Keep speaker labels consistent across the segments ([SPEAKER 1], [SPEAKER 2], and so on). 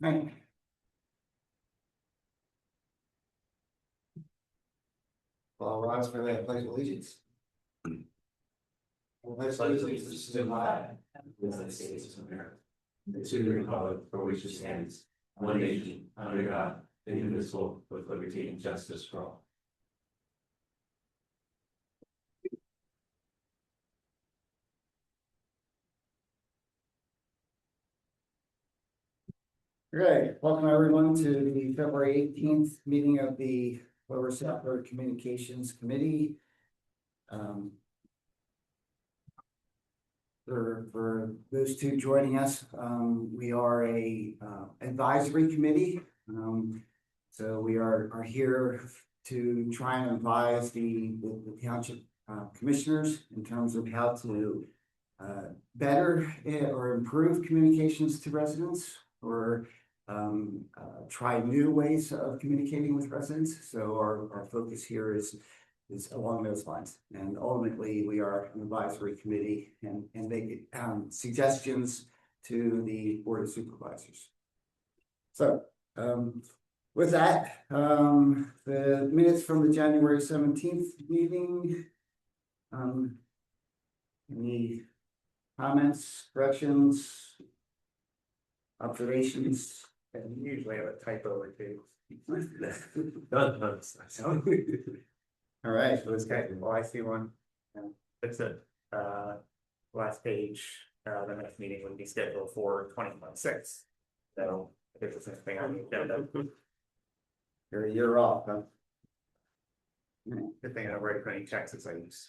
[SPEAKER 1] Right. Well, rise for the pledge of allegiance. Pledge allegiance to the flag of the United States of America, and to the republic for which it stands, one nation, under God, indivisible, with liberty and justice for all. Great. Welcome everyone to the February 18th meeting of the Lower South Road Communications Committee. For those two joining us, we are a advisory committee. So we are here to try and advise the township commissioners in terms of how to better or improve communications to residents, or try new ways of communicating with residents. So our focus here is along those lines. And ultimately, we are an advisory committee and make suggestions to the Board of Supervisors. So with that, the minutes from the January 17th meeting, any comments, corrections, observations?
[SPEAKER 2] And you usually have a typo or two.
[SPEAKER 1] All right.
[SPEAKER 2] So it's kind of, well, I see one. It's a last page, the next meeting would be scheduled for 2026. So if there's anything on the agenda.
[SPEAKER 1] You're off, huh?
[SPEAKER 2] Good thing I don't write for any taxes I use.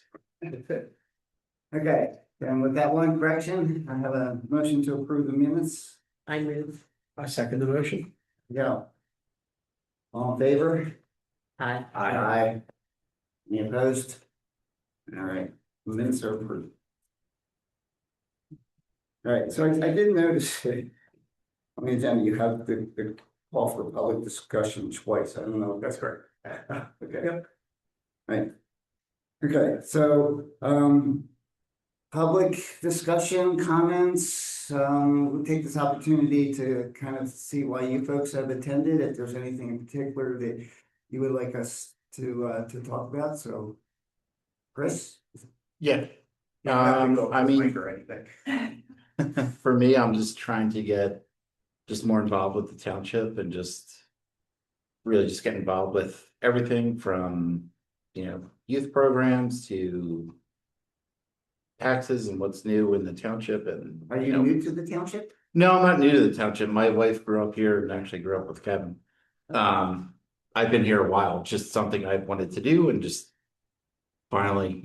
[SPEAKER 1] Okay, and with that one correction, I have a motion to approve the minutes.
[SPEAKER 3] I move.
[SPEAKER 4] I second the motion.
[SPEAKER 1] Yeah. All in favor?
[SPEAKER 3] Aye.
[SPEAKER 1] Aye. Any opposed? All right, minutes are approved. All right, so I did notice on the agenda you have the call for public discussion twice. I don't know if
[SPEAKER 2] That's correct.
[SPEAKER 1] okay. Yep. Right. Okay, so public discussion, comments, we'll take this opportunity to kind of see why you folks have attended, if there's anything in particular that you would like us to talk about. So Chris?
[SPEAKER 4] Yeah.
[SPEAKER 2] I mean,
[SPEAKER 4] mean,
[SPEAKER 2] or anything.
[SPEAKER 4] for me, I'm just trying to get just more involved with the township and just really just get involved with everything from, youth programs to taxes and what's new in the township. And
[SPEAKER 1] Are you new to the township?
[SPEAKER 4] no, I'm not new to the township. My wife grew up here and actually grew up with Kevin. I've been here a while, just something I've wanted to do and just finally,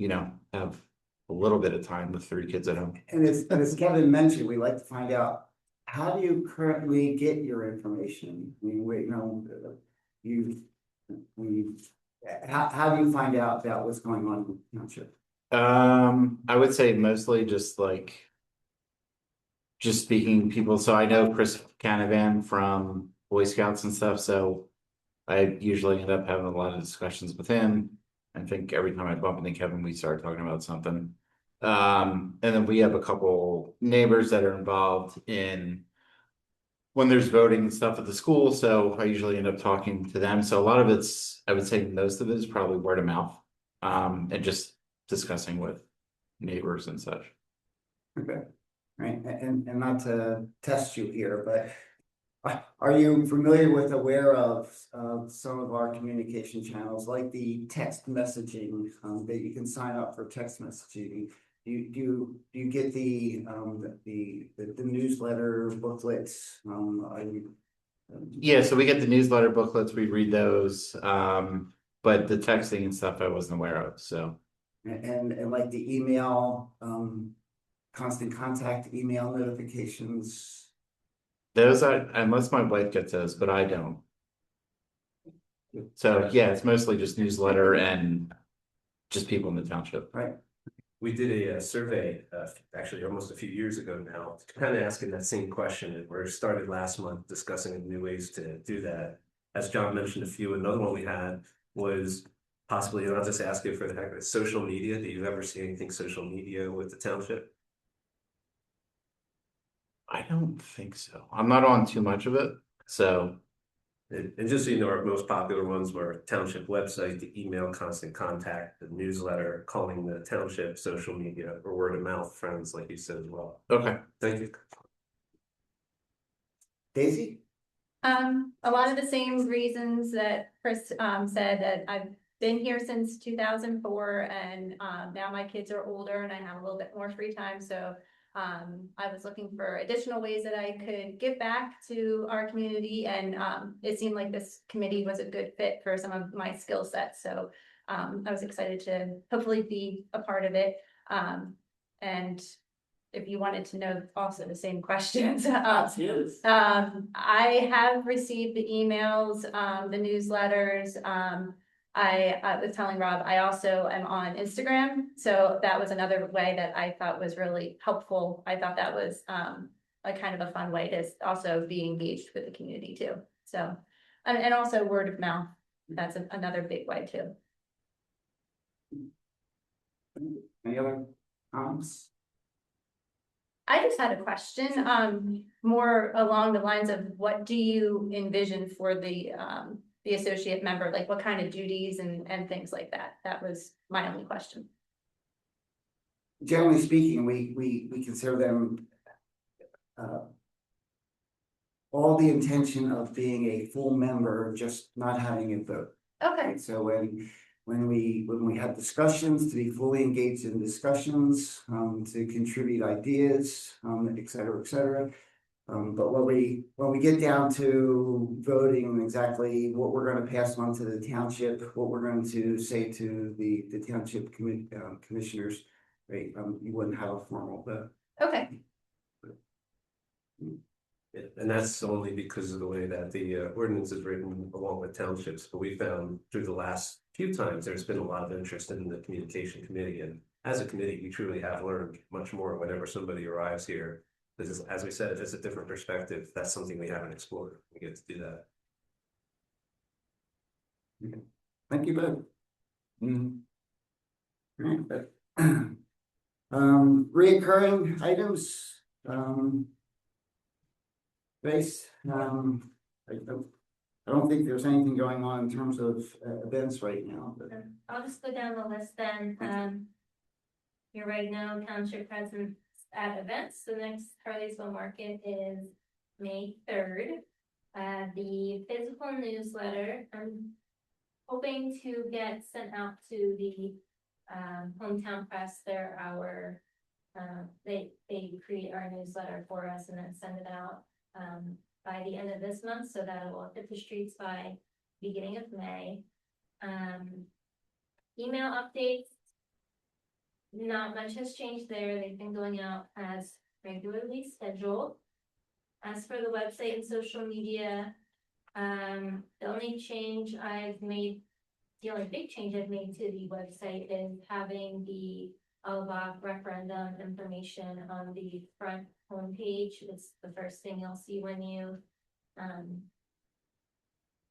[SPEAKER 4] have a little bit of time with 3 kids at home.
[SPEAKER 1] And as Kevin mentioned, we like to find out, how do you currently get your information? I mean, how do you find out about what's going on in the township?
[SPEAKER 4] I would say mostly just speaking to people. So I know Chris Canavan from Boy Scouts and stuff. So I usually end up having a lot of discussions with him. I think every time I bump into Kevin, we start talking about something. And then we have a couple neighbors that are involved in when there's voting and stuff at the school. So I usually end up talking to them. So a lot of I would say most of it is probably word of mouth, and just discussing with neighbors and such.
[SPEAKER 1] Okay, right, and not to test you here, but are you aware of some of our communication channels, like the text messaging, that you can sign up for text messaging? Do you get the newsletter booklets?
[SPEAKER 4] Yeah, so we get the newsletter booklets, we read those, but the texting and stuff I wasn't aware of, so.
[SPEAKER 1] And like the email, constant contact email notifications.
[SPEAKER 4] Those unless my wife gets those, but I don't. So yeah, it's mostly just newsletter and just people in the township.
[SPEAKER 1] Right.
[SPEAKER 5] We did a survey, actually almost a few years ago now, kind of asking that same question. And we started last month discussing new ways to do that. As John mentioned a few, another one we had was possibly, and I'll just ask you for the heck of it, social media. Do you ever see anything social media with the township?
[SPEAKER 4] I don't think so. I'm not on too much of it. So,
[SPEAKER 5] And just so you know, our most popular ones were township website, the email constant contact, the newsletter, calling the township, social media, or word of mouth friends, like you said as well.
[SPEAKER 4] okay,
[SPEAKER 5] Thank you.
[SPEAKER 1] Daisy?
[SPEAKER 3] A lot of the same reasons that Chris, said, that I've been here since 2004 and, now my kids are older and I have a little bit more free time, so I was looking for additional ways that I could give back to our community, and it seemed like this committee was a good fit for some of my skill sets, so I was excited to hopefully be a part of it. And if you wanted to know also the same questions, I have received the emails, the newsletters, I was telling Rob, I also am on Instagram, so that was another way that I thought was really helpful. I thought that was a kind of a fun way to also be engaged with the community too. So, and also word of mouth, that's another big way too.
[SPEAKER 1] Any other comments?
[SPEAKER 3] I just had a question, more along the lines of what do you envision for the associate member, like what kind of duties and things like that? That was my only question.
[SPEAKER 1] Generally speaking, we consider them all the intention of being a full member, just not having a vote.
[SPEAKER 3] Okay,
[SPEAKER 1] Right, so when we have discussions, to be fully engaged in discussions, to contribute ideas, et cetera, et cetera. But when we get down to voting exactly what we're gonna pass on to the township, what we're going to say to the township commissioners, right, you wouldn't have a formal vote.
[SPEAKER 3] okay,
[SPEAKER 5] Yeah, and that's only because of the way that the ordinance is written along with townships, but we found through the last few times, there's been a lot of interest in the communication committee, and as a committee, we truly have learned much more whenever somebody arrives here. This is, as we said, if it's a different perspective, that's something we haven't explored, we get to do that.
[SPEAKER 1] Thank you both.
[SPEAKER 4] Mhm.
[SPEAKER 1] Right, but reoccurring items, Grace, I don't think there's anything going on in terms of events right now, but.
[SPEAKER 6] I'll just go down the list then. You're right now township presence at events. The next Carleysville Market is May 3rd. The physical newsletter, I'm hoping to get sent out to the hometown press. They're our they create our newsletter for us and then send it out by the end of this month, so that it will hit the streets by beginning of May. Email updates, not much has changed there. They've been going out as regularly scheduled. As for the website and social media, the only big change I've made to the website is having the Alabama referendum information on the front homepage. It's the first thing you'll see when you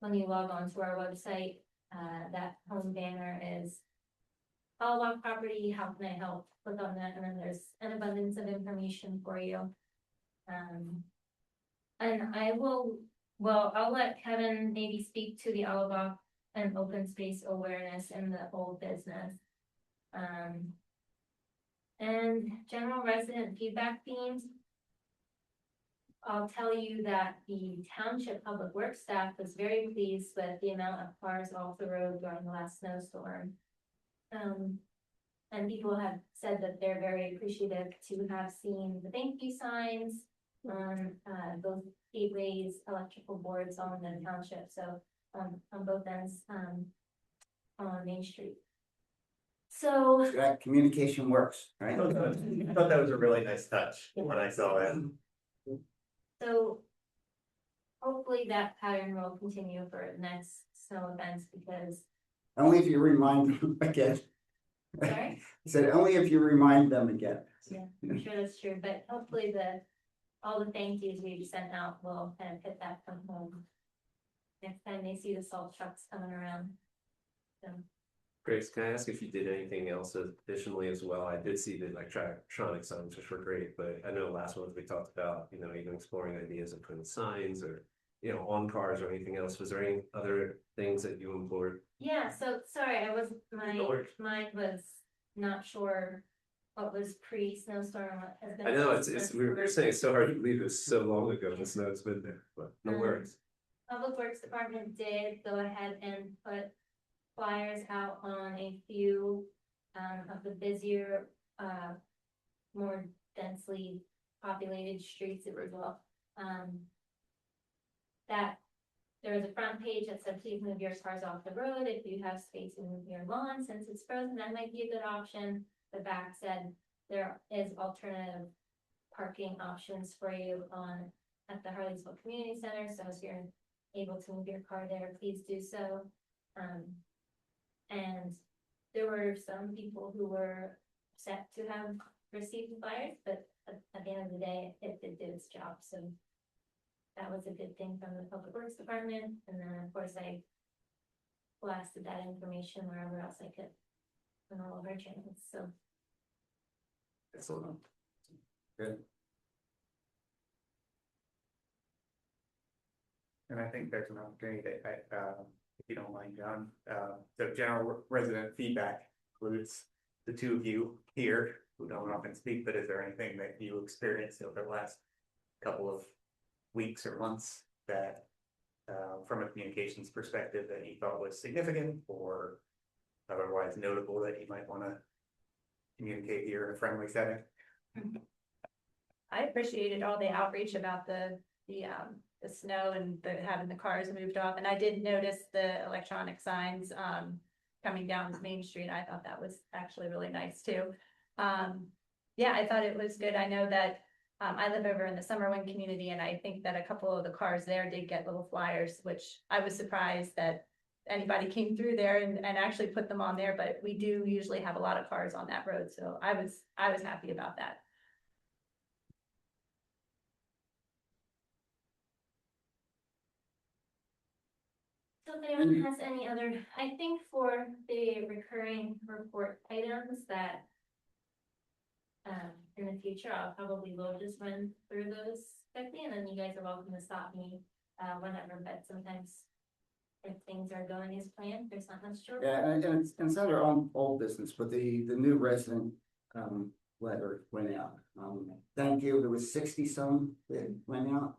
[SPEAKER 6] log on to our website. That home banner is Alabama property, how can I help? Click on that, and then there's an abundance of information for you. And I'll let Kevin maybe speak to the Alabama and open space awareness in the old business. And general resident feedback themes. I'll tell you that the township public works staff was very pleased with the amount of cars off the road during the last snowstorm. And people have said that they're very appreciative to have seen the thank you signs on both gateways, electrical boards on the township, so on both ends on Main Street. So
[SPEAKER 1] That communication works, right?
[SPEAKER 2] I thought that was a really nice touch when I saw it.
[SPEAKER 6] So hopefully that pattern will continue for next snow events, because
[SPEAKER 1] Only if you remind them again.
[SPEAKER 6] sorry,
[SPEAKER 1] I said only if you remind them again.
[SPEAKER 6] yeah, I'm sure that's true, but hopefully all the thank yous we've sent out will kind of hit that from home next time they see the salt trucks coming around. So
[SPEAKER 5] Grace, can I ask if you did anything else additionally as well? I did see the electronic signs, which were great, but I know last month we talked about, even exploring ideas of putting signs or you know, on cars or anything else, was there any other things that you implored?
[SPEAKER 6] Yeah, so sorry,
[SPEAKER 5] No worries.
[SPEAKER 6] mine was not sure what was pre-snowstorm, what has been.
[SPEAKER 5] I know, we were saying it's so hard to believe it's so long ago, the snow's been there, but no
[SPEAKER 6] Um,
[SPEAKER 5] worries.
[SPEAKER 6] Public Works Department did go ahead and put flyers out on a few of the busier, more densely populated streets at Ridgewell. That there was a front page that said, please move your cars off the road. If you have space to move your lawn, since it's frozen, that might be a good option. The back said there is alternative parking options for you at the Harleysville Community Center. So if you're able to move your car there, please do so. And there were some people who were upset to have received the flyers, but at the end of the day, it did its job, so that was a good thing from the Public Works Department, and then, of course, I blasted that information wherever else I could on all of our channels, so.
[SPEAKER 5] Excellent.
[SPEAKER 2] And I think there's an opportunity that, if you don't mind, John, so general resident feedback includes the two of you here who don't often speak, but is there anything that you experienced over the last couple of weeks or months that, from a communications perspective, that you thought was significant or otherwise notable that you might want to communicate here in a friendly setting?
[SPEAKER 3] I appreciated all the outreach about the snow and having the cars moved off, and I did notice the electronic signs, coming down Main Street. I thought that was actually really nice too. Yeah, I thought it was good. I know that, I live over in the Summerwin community, and I think that a couple of the cars there did get little flyers, which I was surprised that anybody came through there and actually put them on there, but we do usually have a lot of cars on that road, so I was happy about that.
[SPEAKER 6] So if anyone has any other, I think for the recurring report items that in the future, I'll probably will just run through those quickly, and then you guys are welcome to stop me whenever, but sometimes if things are going as planned, there's not much to report.
[SPEAKER 1] Yeah, and it's under on old business, but the new resident letter went out. Thank you. There was 60 some that went out.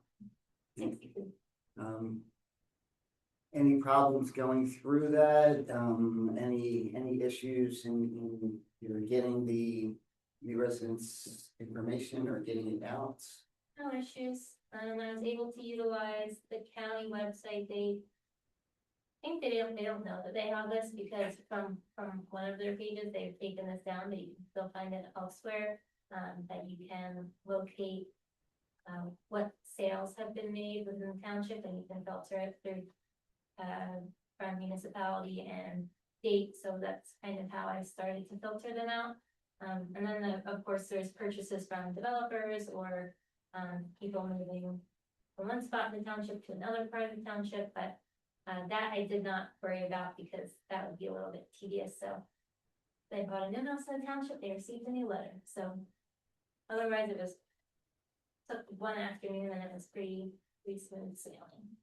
[SPEAKER 6] 62.
[SPEAKER 1] Any problems going through that? Any issues in either getting the new residents information or getting it out?
[SPEAKER 6] No issues. I was able to utilize the county website. They think they don't know that they have this because from one of their pages, they've taken this down, but you can still find it elsewhere. That you can locate what sales have been made within the township, and you can filter it through from municipality and date. So that's kind of how I started to filter them out. And then of course there's purchases from developers or people moving from one spot in the township to another part of the township, but that I did not worry about because that would be a little bit tedious. So they bought a new house in the township, they received a new letter. So otherwise it was took one afternoon and it was pretty smooth sailing.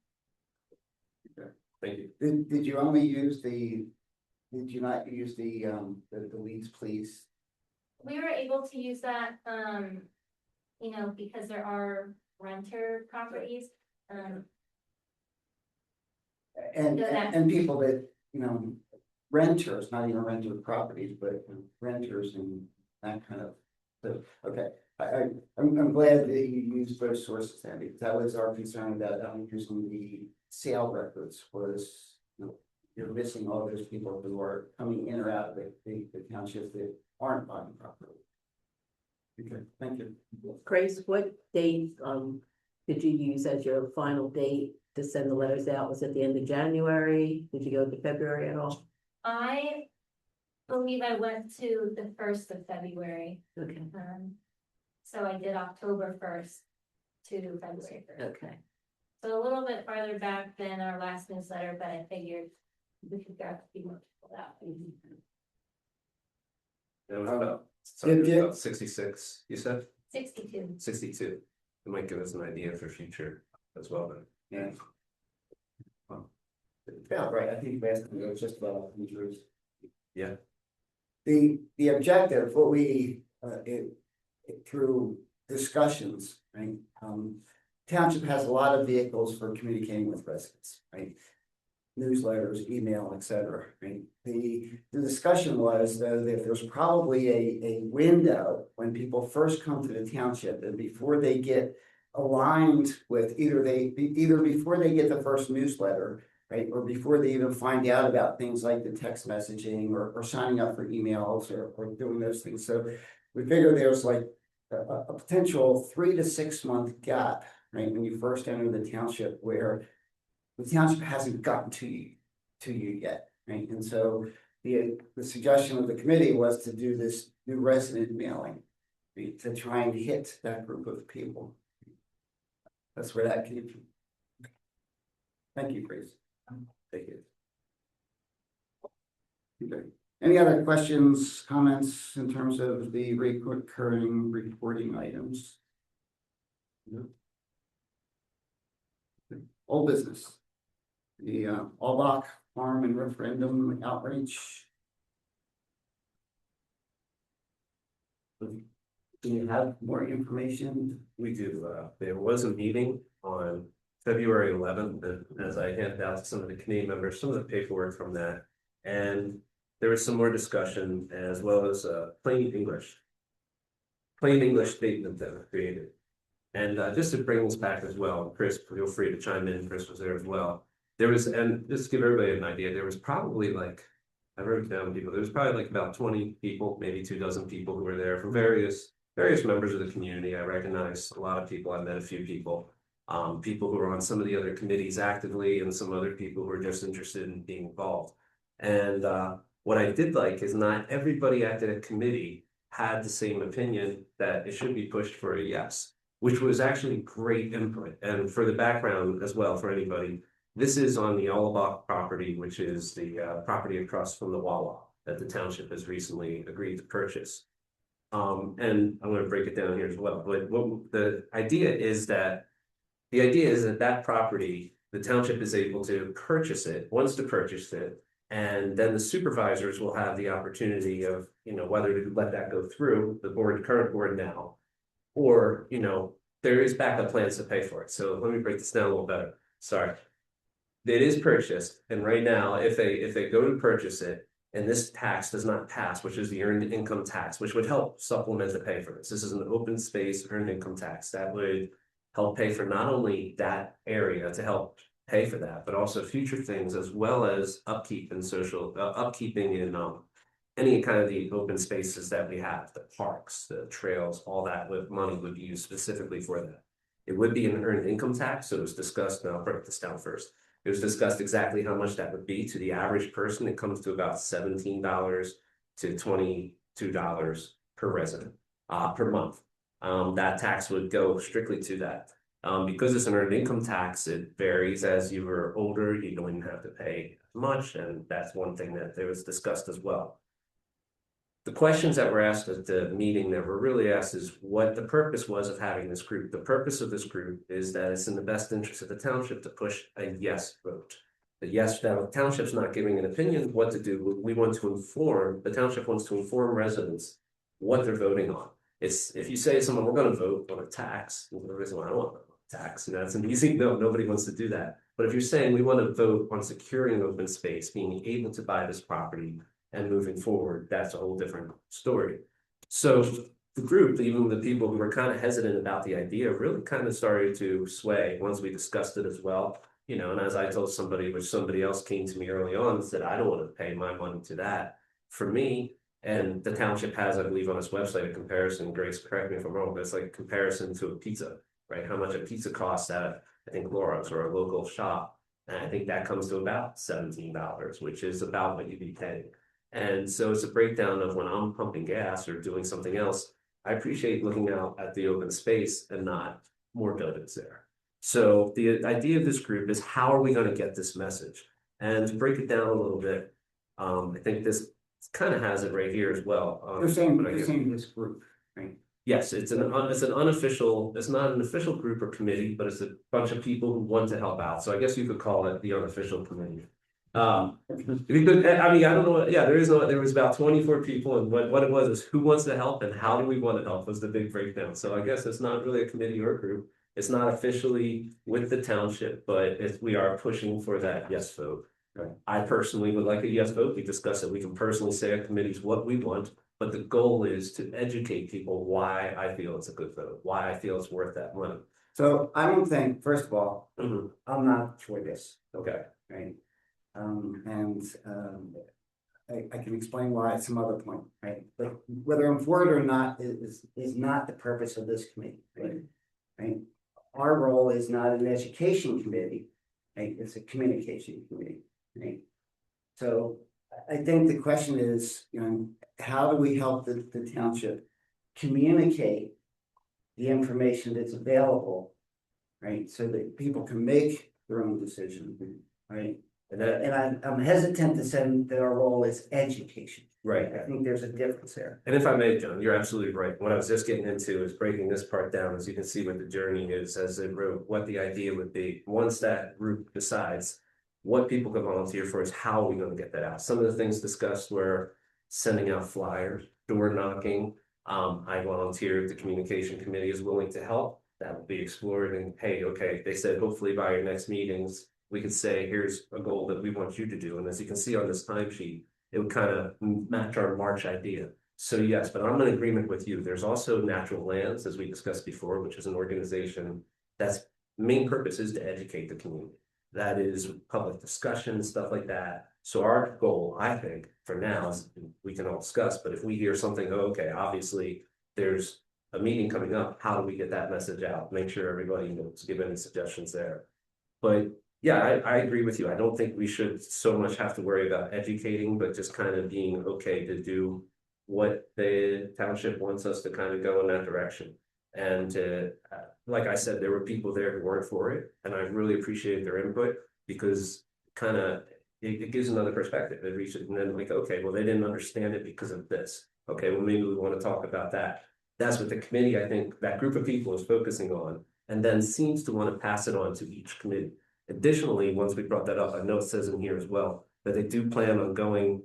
[SPEAKER 5] Thank you.
[SPEAKER 1] Did you only use did you not use the leads, please?
[SPEAKER 6] We were able to use that, you know, because there are renter properties,
[SPEAKER 1] And people that, you know, renters, not even rental properties, but renters and that kind of, so, okay. I'm glad that you used both sources there, because that was our concern about using the sale records was, you know, you're missing all those people who are coming in or out of the township that aren't buying property. Okay, thank you.
[SPEAKER 7] Grace, what date did you use as your final date to send the letters out? Was it the end of January? Did you go to February at all?
[SPEAKER 6] I believe I went to the 1st of February.
[SPEAKER 7] Okay,
[SPEAKER 6] So I did October 1st to February 1st.
[SPEAKER 7] okay.
[SPEAKER 6] So a little bit farther back than our last newsletter, but I figured we could grab a few more people out.
[SPEAKER 5] It was about, sorry, it was
[SPEAKER 1] Yeah.
[SPEAKER 5] about 66, you said?
[SPEAKER 6] 62.
[SPEAKER 5] 62. It might give us an idea for future as well then.
[SPEAKER 1] Yeah. Yeah, right, I think last time it was just about injuries.
[SPEAKER 5] Yeah.
[SPEAKER 1] The objective, what we, through discussions, right? Township has a lot of vehicles for communicating with residents, right? Newsletters, email, et cetera, right? The discussion was though that there's probably a window when people first come to the township and before they get aligned with either before they get the first newsletter, right? Or before they even find out about things like the text messaging or signing up for emails or doing those things. So we figure there's like a potential 3 to 6 month gap, right? When you first enter the township where the township hasn't gotten to you yet, right? And so the suggestion of the committee was to do this new resident mailing, right, to try and hit that group of people. That's where that came from. Thank you, Grace.
[SPEAKER 5] Thank you.
[SPEAKER 1] Okay. Any other questions, comments in terms of the recurring reporting items? No. Old business. The Albach Farm and Referendum outreach. Do you have more information?
[SPEAKER 5] We do, there was a meeting on February 11th, and as I handed out to some of the committee members, some of the paperwork from that. And there was some more discussion as well as plain English statement that was created. And just to bring this back as well, Chris, feel free to chime in, Chris was there as well. There was, and just to give everybody an idea, there was probably like, I wrote down people, there was probably like about 20 people, maybe 24 people who were there from various members of the community. I recognized a lot of people, I met a few people. People who were on some of the other committees actively and some other people who were just interested in being involved. And what I did like is not everybody at the committee had the same opinion that it should be pushed for a yes, which was actually great input. And for the background as well, for anybody, this is on the Albach property, which is the property across from the Wawa that the township has recently agreed to purchase. And I'm going to break it down here as well. But what the idea is that that property, the township is able to purchase it, wants to purchase it, and then the supervisors will have the opportunity of, whether to let that go through the current board now, or, there is backup plans to pay for it. So let me break this down a little better. Sorry. It is purchased, and right now, if they go to purchase it, and this tax does not pass, which is the earned income tax, which would help supplement the pay for this. This is an open space earned income tax that would help pay for not only that area to help pay for that, but also future things as well as upkeep and upkeeping in any kind of the open spaces that we have, the parks, the trails, all that with money would be used specifically for that. It would be an earned income tax, so it was discussed, and I'll break this down first. It was discussed exactly how much that would be to the average person. It comes to about $17 to $22 per resident per month. That tax would go strictly to that. Because it's an earned income tax, it varies as you are older, you don't even have to pay much, and that's one thing that there was discussed as well. The questions that were asked at the meeting that were really asked is what the purpose was of having this group. The purpose of this group is that it's in the best interest of the township to push a yes vote. The yes, the township's not giving an opinion what to do. We want to inform, the township wants to inform residents what they're voting on. It's, if you say to someone, we're going to vote on a tax, the reason why I don't want to vote on a tax, and that's an easy no, nobody wants to do that. But if you're saying we want to vote on securing open space, being able to buy this property, and moving forward, that's a whole different story. So the group, even the people who were kind of hesitant about the idea, really kind of started to sway once we discussed it as well. And as I told somebody, which somebody else came to me early on and said, I don't want to pay my money to that. For me, and the township has, I believe, on its website, a comparison, Grace, correct me if I'm wrong, but it's like a comparison to a pizza, right? How much a pizza costs at, I think, Laura's or a local shop. And I think that comes to about $17, which is about what you'd be paying. And so it's a breakdown of when I'm pumping gas or doing something else, I appreciate looking out at the open space and not more buildings there. So the idea of this group is how are we going to get this message? And to break it down a little bit, I think this kind of has it right here as well.
[SPEAKER 1] You're saying this group, right?
[SPEAKER 5] Yes, it's an unofficial, it's not an official group or committee, but it's a bunch of people who want to help out. So I guess you could call it the unofficial committee. Because, I mean, I don't know, yeah, there was about 24 people, and what it was is who wants to help and how do we want to help was the big breakdown. So I guess it's not really a committee or a group. It's not officially with the township, but we are pushing for that yes vote.
[SPEAKER 1] Right.
[SPEAKER 5] I personally would like a yes vote. We discuss it. We can personally say a committee's what we want. But the goal is to educate people why I feel it's a good vote, why I feel it's worth that money.
[SPEAKER 1] So I don't think, first of all,
[SPEAKER 5] Mhm.
[SPEAKER 1] I'm not for this,
[SPEAKER 5] Okay,
[SPEAKER 1] right? I can explain why at some other point, right? But whether I'm for it or not is not the purpose of this committee, right? Right? Our role is not an education committee, right? It's a communication committee, right? So I think the question is, how do we help the township communicate the information that's available, right? So that people can make their own decision, right? And I'm hesitant to say that our role is education.
[SPEAKER 5] right.
[SPEAKER 1] I think there's a difference there.
[SPEAKER 5] And if I may, John, you're absolutely right. What I was just getting into is breaking this part down, as you can see what the journey is, as it wrote, what the idea would be. Once that group decides what people can volunteer for is how are we going to get that out? Some of the things discussed were sending out flyers, door knocking. I volunteered, the communication committee is willing to help. That will be explored, and hey, okay, they said hopefully by your next meetings, we could say, here's a goal that we want you to do. And as you can see on this timesheet, it would kind of match our March idea. So yes, but I'm in agreement with you. There's also Natural Lands, as we discussed before, which is an organization that's main purpose is to educate the community. That is public discussion, stuff like that. So our goal, I think, for now, is we can all discuss, but if we hear something, oh, okay, obviously there's a meeting coming up, how do we get that message out? Make sure everybody knows, give any suggestions there. But yeah, I agree with you. I don't think we should so much have to worry about educating, but just kind of being okay to do what the township wants us to kind of go in that direction. And like I said, there were people there who weren't for it, and I really appreciated their input because kind of it gives another perspective. They reach it, and then like, okay, well, they didn't understand it because of this. Okay, well, maybe we want to talk about that. That's what the committee, I think, that group of people is focusing on, and then seems to want to pass it on to each committee. Additionally, once we brought that up, I know it says in here as well, that they do plan on going,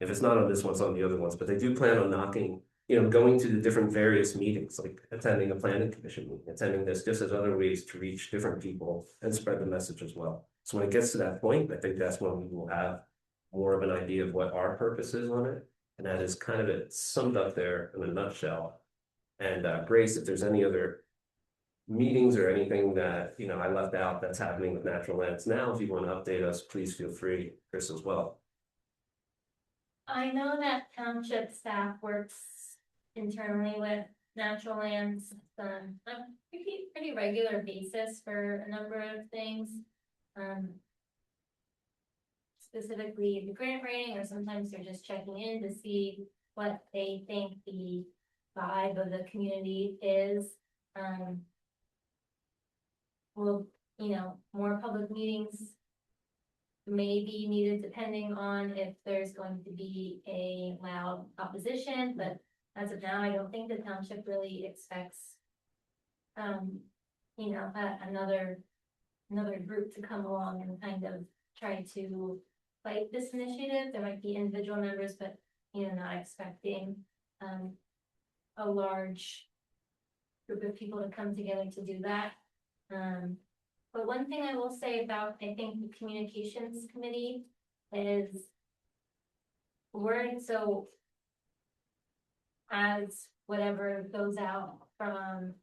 [SPEAKER 5] if it's not on this one, it's on the other ones, but they do plan on knocking, going to the different various meetings, like attending a planning commission meeting, attending this, just as other ways to reach different people and spread the message as well. So when it gets to that point, I think that's when we will have more of an idea of what our purpose is on it. And that is kind of it summed up there in a nutshell. And Grace, if there's any other meetings or anything that, I left out that's happening with Natural Lands now, if you want to update us, please feel free, Chris, as well.
[SPEAKER 6] I know that township staff works internally with Natural Lands on a pretty regular basis for a number of things. Specifically the grant writing, or sometimes they're just checking in to see what they think the vibe of the community is. Well, more public meetings may be needed depending on if there's going to be a loud opposition, but as of now, I don't think the township really expects another group to come along and kind of try to fight this initiative. There might be individual members, but not expecting a large group of people to come together to do that. But one thing I will say about, I think, the communications committee is as whatever goes out from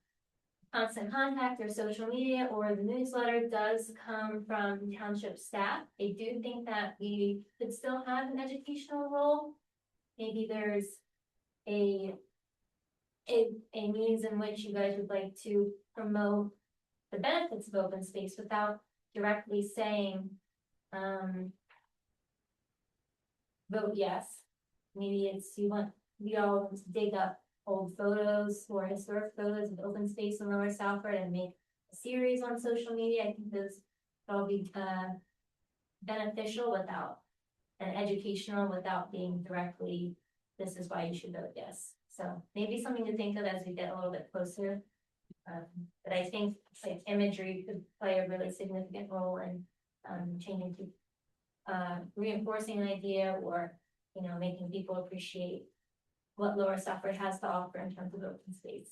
[SPEAKER 6] constant contact or social media or the newsletter does come from township staff, I do think that we could still have an educational role. Maybe there's a means in which you guys would like to promote the benefits of open space without directly saying, vote yes. Maybe it's we all want to dig up old photos or historic photos of open space in Lower Southford and make a series on social media. I think those will be beneficial and educational without being directly, this is why you should vote yes. So maybe something to think of as we get a little bit closer. But I think like imagery could play a really significant role in changing to reinforcing an idea or, you know, making people appreciate what Lower Stafford has to offer in terms of open space.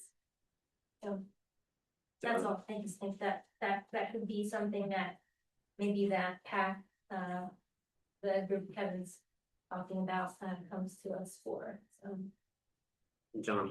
[SPEAKER 6] So that's all. I just think that could be something that maybe that pack, the group Kevin's talking about, comes to us for, so.
[SPEAKER 5] John,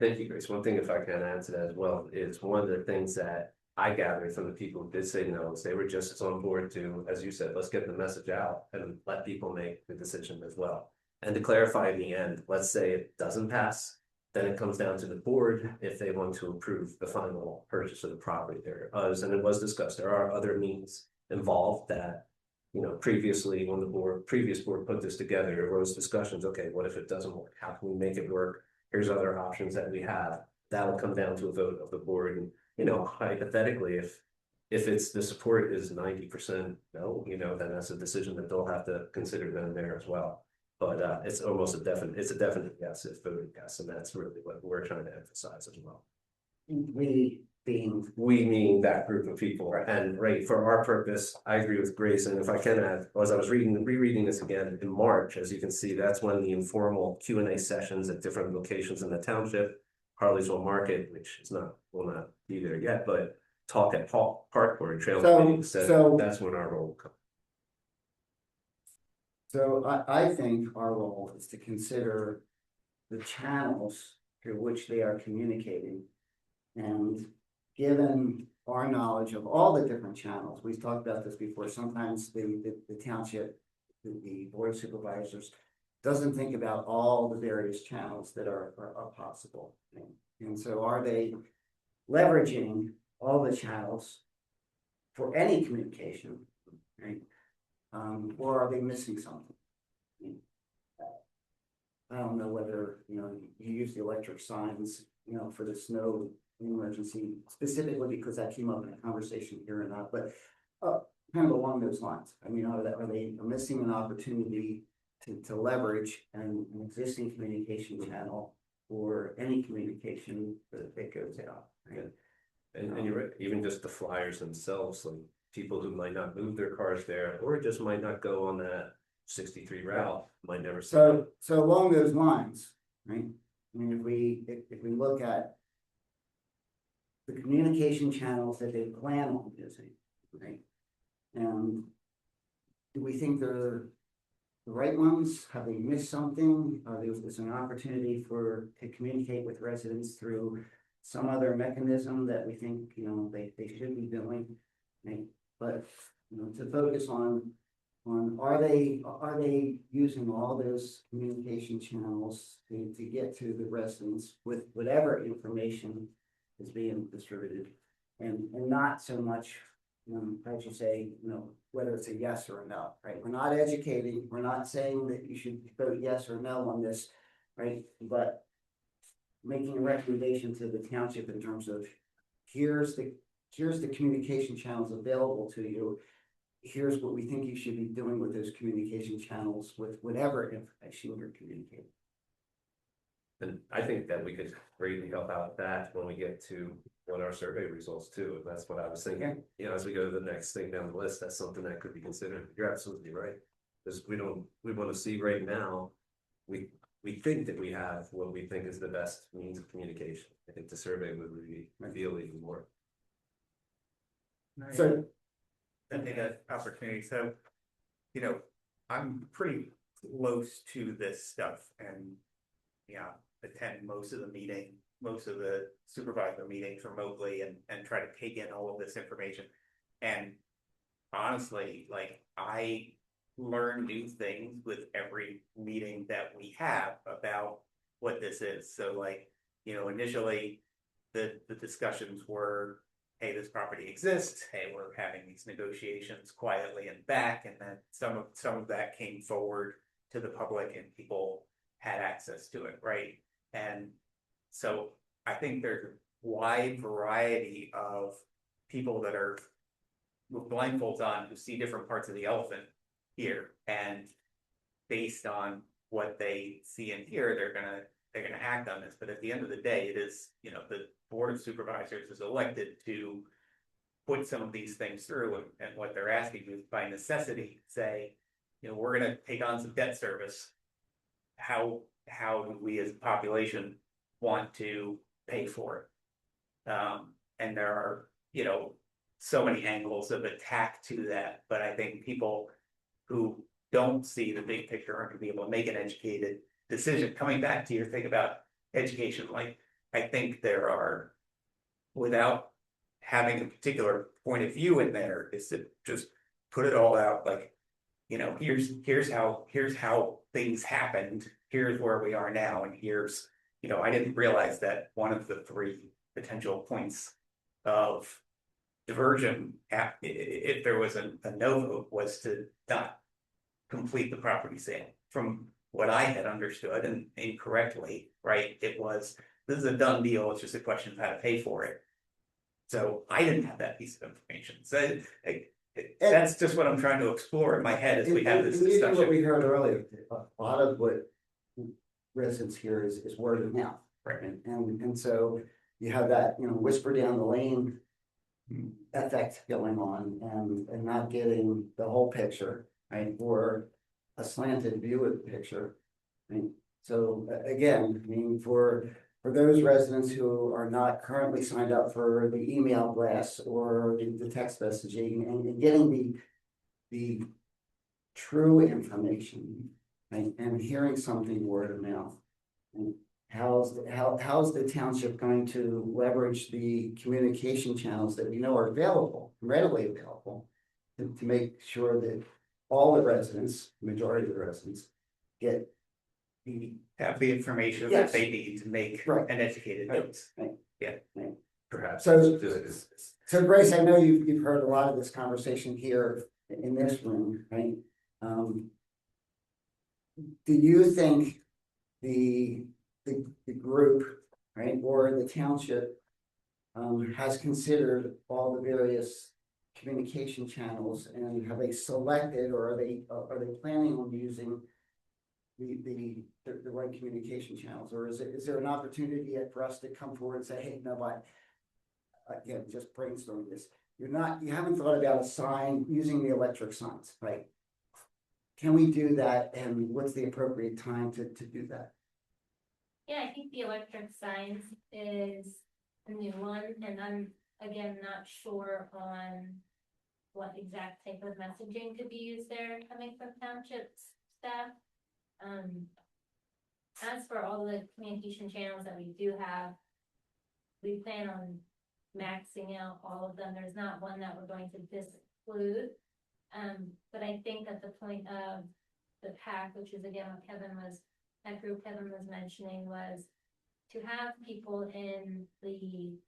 [SPEAKER 5] thank you, Grace. One thing, if I can add to that as well, is one of the things that I gathered from the people who did say no, is they were just as on board to, as you said, let's get the message out and let people make the decision as well. And to clarify in the end, let's say it doesn't pass, then it comes down to the board if they want to approve the final purchase of the property there. And it was discussed, there are other means involved that, you know, previously when the previous board put this together, there was discussions, okay, what if it doesn't work? How can we make it work? Here's other options that we have. That will come down to a vote of the board. And, you know, hypothetically, if it's the support is 90% no, you know, then that's a decision that they'll have to consider then there as well. But it's almost a definite yes if voted yes, and that's really what we're trying to emphasize as well.
[SPEAKER 1] We
[SPEAKER 5] We mean that group of people, and right, for our purpose, I agree with Grace, and if I can add, as I was rereading this again in March, as you can see, that's when the informal Q&A sessions at different locations in the township, Harleysville Market, which will not be there yet, but talk at Park or Trail Committee, so that's when our role will come.
[SPEAKER 1] So I think our role is to consider the channels through which they are communicating. And given our knowledge of all the different channels, we've talked about this before, sometimes the township, the board of supervisors doesn't think about all the various channels that are possible. And so are they leveraging all the channels for any communication, right? Or are they missing something? I don't know whether, you know, you use the electric signs, you know, for the snow emergency specifically because that came up in a conversation here or not, but kind of along those lines. I mean, are they missing an opportunity to leverage an existing communication channel or any communication that goes out? Right?
[SPEAKER 5] And you're right, even just the flyers themselves, like people who might not move their cars there, or just might not go on that 63 route, might never see it.
[SPEAKER 1] So along those lines, right? I mean, if we look at the communication channels that they plan on using, right? And do we think they're the right ones? Have they missed something? Is there an opportunity to communicate with residents through some other mechanism that we think, you know, they should be doing, right? But, you know, to focus on are they using all those communication channels to get to the residents with whatever information is being distributed, and not so much, as you say, you know, whether it's a yes or a no, right? We're not educating, we're not saying that you should vote yes or no on this, right? But making a recommendation to the township in terms of here's the communication channels available to you. Here's what we think you should be doing with those communication channels with whatever information you're communicating.
[SPEAKER 5] And I think that we could greatly help out with that when we get to our survey results too. And that's what I was thinking, you know, as we go to the next thing down the list, that's something that could be considered. You're absolutely right. Because we want to see right now, we think that we have what we think is the best means of communication. I think the survey would reveal even more.
[SPEAKER 1] So
[SPEAKER 2] I think that opportunity, so, you know, I'm pretty close to this stuff and, yeah, attend most of the supervisor meetings remotely and try to take in all of this information. And honestly, like, I learn new things with every meeting that we have about what this is. So like, you know, initially the discussions were, hey, this property exists, hey, we're having these negotiations quietly in back, and then some of that came forward to the public and people had access to it, right? And so I think there's a wide variety of people that are with blindfolds on who see different parts of the elephant here, and based on what they see and hear, they're gonna they're gonna act on this, but at the end of the day, it is, the Board of Supervisors is elected to put some of these things through, and what they're asking is by necessity, say, we're gonna take on some debt service. How do we as a population want to pay for it? And there are, so many angles of attack to that, but I think people who don't see the big picture aren't gonna be able to make an educated decision. Coming back to your thing about education, like, I think there are, without having a particular point of view in there, is to just put it all out, like, here's how things happened, here's where we are now, and here's, I didn't realize that one of the three potential points of diversion, if there was a no vote, was to not complete the property sale. From what I had understood, and incorrectly, right, it was, this is a done deal, it's just a question of how to pay for it. So I didn't have that piece of information, so that's just what I'm trying to explore in my head as we have this
[SPEAKER 1] And usually what we
[SPEAKER 2] discussion.
[SPEAKER 1] heard earlier, a lot of what residents hear is word of mouth.
[SPEAKER 2] Right.
[SPEAKER 1] And so you have that, whisper down the lane effect going on, and not getting the whole picture, right, or a slanted view of the picture. Right? So again, for those residents who are not currently signed up for the email blast or the text messaging, and getting the true information, right, and hearing something word of mouth. And how's the township going to leverage the communication channels that we know are available, readily available, to make sure that all the residents, majority of the residents, get
[SPEAKER 2] Have the information that
[SPEAKER 1] Yes.
[SPEAKER 2] they need to make
[SPEAKER 1] Right.
[SPEAKER 2] an educated
[SPEAKER 1] Right.
[SPEAKER 2] choice.
[SPEAKER 5] Perhaps.
[SPEAKER 1] So Grace, I know you've heard a lot of this conversation here in this room, right? Do you think the group, right, or the township has considered all the various communication channels, and have they selected, or are they planning on using the right communication channels, or is there an opportunity yet for us to come forward and say, hey, no, but again, just brainstorming this, you haven't thought about a sign, using the electric signs, right? Can we do that, and what's the appropriate time to do that?
[SPEAKER 6] Yeah, I think the electric signs is a new one, and I'm, again, not sure on what exact type of messaging could be used there coming from township staff. As for all the communication channels that we do have, we plan on maxing out all of them. There's not one that we're going to disclude. But I think at the point of the PAC, which is again what that group Kevin was mentioning, was to have people in the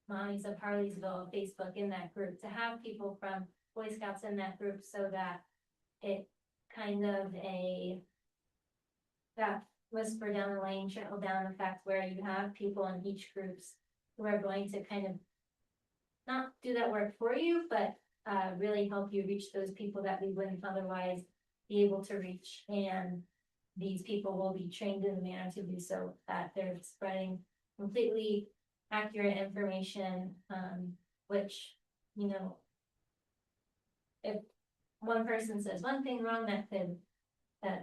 [SPEAKER 6] Mommies of Harleysville Facebook in that group, to have people from Boy Scouts in that group, so that it kind of that whisper down the lane, trickle down effect, where you have people in each groups who are going to kind of not do that work for you, but really help you reach those people that we wouldn't otherwise be able to reach. And these people will be trained in the manner to do so, that they're spreading completely accurate information, which, if one person says one thing wrong, that could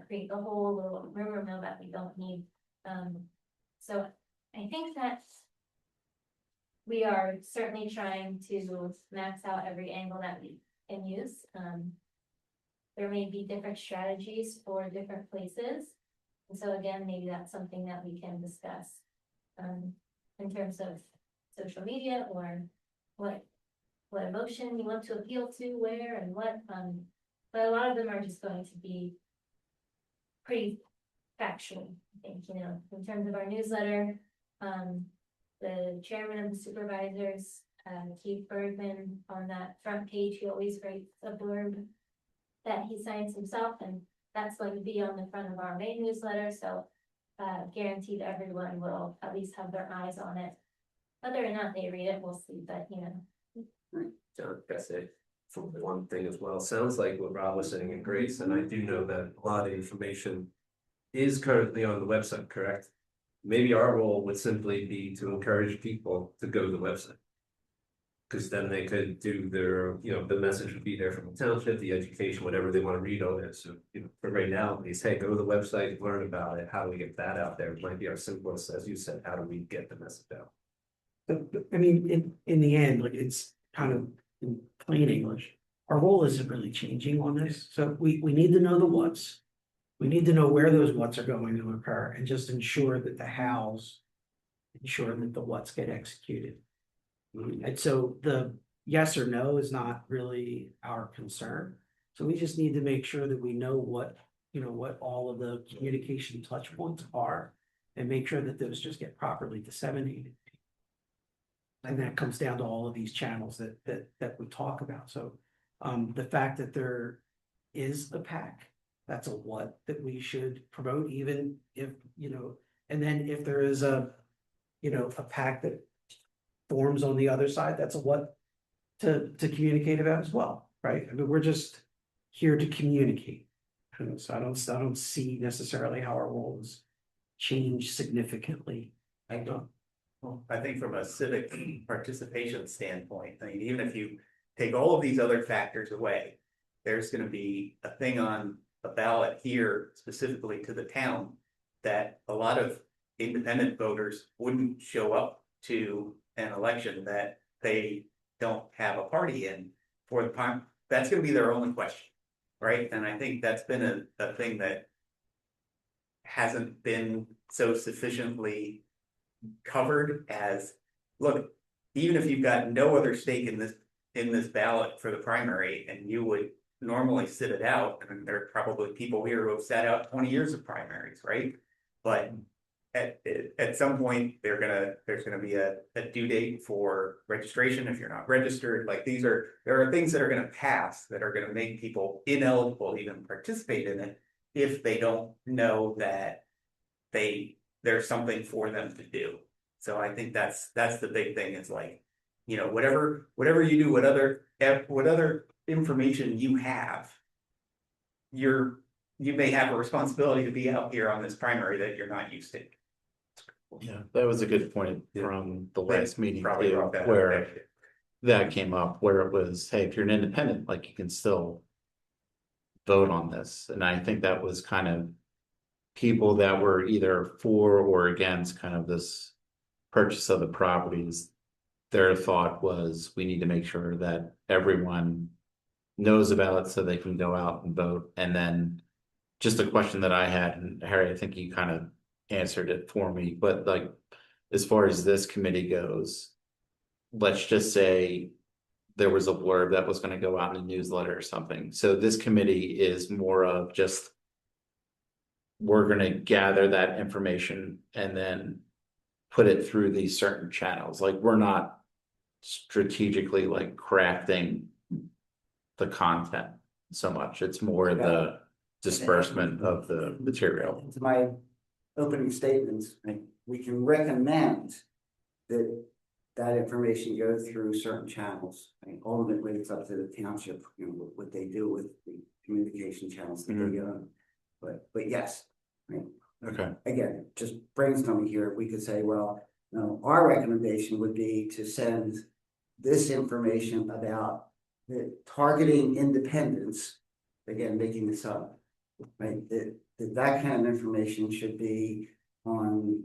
[SPEAKER 6] create a whole little rumor mill that we don't need. So I think that we are certainly trying to max out every angle that we can use. There may be different strategies for different places. And so again, maybe that's something that we can discuss in terms of social media, or what emotion you want to appeal to where and what. But a lot of them are just going to be pretty factual, I think, in terms of our newsletter. The chairman of the supervisors, Keith Bergman, on that front page, he always writes a blurb that he signs himself, and that's going to be on the front of our main newsletter. So guaranteed everyone will at least have their eyes on it. Whether or not they read it, we'll see, but
[SPEAKER 5] John, I say for one thing as well, sounds like what Rob was saying in Grace, and I do know that a lot of information is currently on the website, correct? maybe our role would simply be to encourage people to go to the website. Because then they could do their, the message would be there from the township, the education, whatever they want to read on it. So, for right now, at least, hey, go to the website, learn about it. How do we get that out there? It might be our simplest, as you said, how do we get the message out?
[SPEAKER 8] I mean, in the end, like, it's kind of in plain English. Our role isn't really changing on this, so we need to know the what's. We need to know where those what's are going to occur and just ensure that the hows. Ensure that the what's get executed. And so the yes or no is not really our concern. So we just need to make sure that we know what, what all of the communication touch points are. And make sure that those just get properly disseminated. And that comes down to all of these channels that we talk about. So the fact that there is a PAC, that's a what that we should promote, even if, and then if there is a PAC that forms on the other side, that's a what to communicate about as well, right? I mean, we're just here to communicate. So I don't see necessarily how our roles change significantly.
[SPEAKER 2] I don't. Well, I think from a civic participation standpoint, I mean, even if you take all of these other factors away, there's gonna be a thing on a ballot here specifically to the town that a lot of independent voters wouldn't show up to an election that they don't have a party in for the time. That's gonna be their only question, right? And I think that's been a thing that hasn't been so sufficiently covered as, look, even if you've got no other stake in this ballot for the primary and you would normally sit it out, and there are probably people here who have sat out 20 years of primaries, right? But at some point, there's gonna be a due date for registration if you're not registered. Like there are things that are gonna pass that are gonna make people ineligible to even participate in it if they don't know that there's something for them to do. So I think that's the big thing, is like, whatever you do, what other information you have, you may have a responsibility to be out here on this primary that you're not used to.
[SPEAKER 4] Yeah, that was a good point
[SPEAKER 5] Yeah.
[SPEAKER 4] from the last meeting
[SPEAKER 2] Probably
[SPEAKER 4] too,
[SPEAKER 2] brought that up
[SPEAKER 4] where
[SPEAKER 2] there.
[SPEAKER 4] that came up, where it was, hey, if you're an independent, like, you can still vote on this. And I think that was kind of people that were either for or against kind of this purchase of the properties. Their thought was, we need to make sure that everyone knows about it so they can go out and vote. And then just a question that I had, and Harry, I think you kind of answered it for me, but like, as far as this committee goes, let's just say there was a blurb that was going to go out in a newsletter or something. So this committee is more of just, we're going to gather that information and then put it through these certain channels. Like, we're not strategically like crafting the content so much. It's more the disbursement of the material.
[SPEAKER 1] To my opening statements, we can recommend that information go through certain channels. Ultimately, it's up to the township, what they do with the communication channels that they get on. But yes,
[SPEAKER 4] Okay.
[SPEAKER 1] again, just brainstorming here, we could say, well, our recommendation would be to send this information about the targeting independence, again, making this up, right? That kind of information should be on,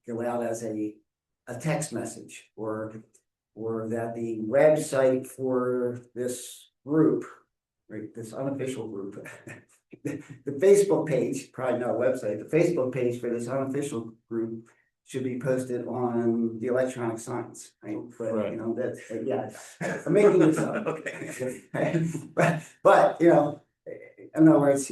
[SPEAKER 1] go out as a text message, or that the website for this group, right, this unofficial group, the Facebook page, probably not a website, the Facebook page for this unofficial group should be posted on the electronic signs, right? But,
[SPEAKER 4] Right.
[SPEAKER 1] that's, yeah, I'm making this up.
[SPEAKER 2] Okay.
[SPEAKER 1] But, in other words,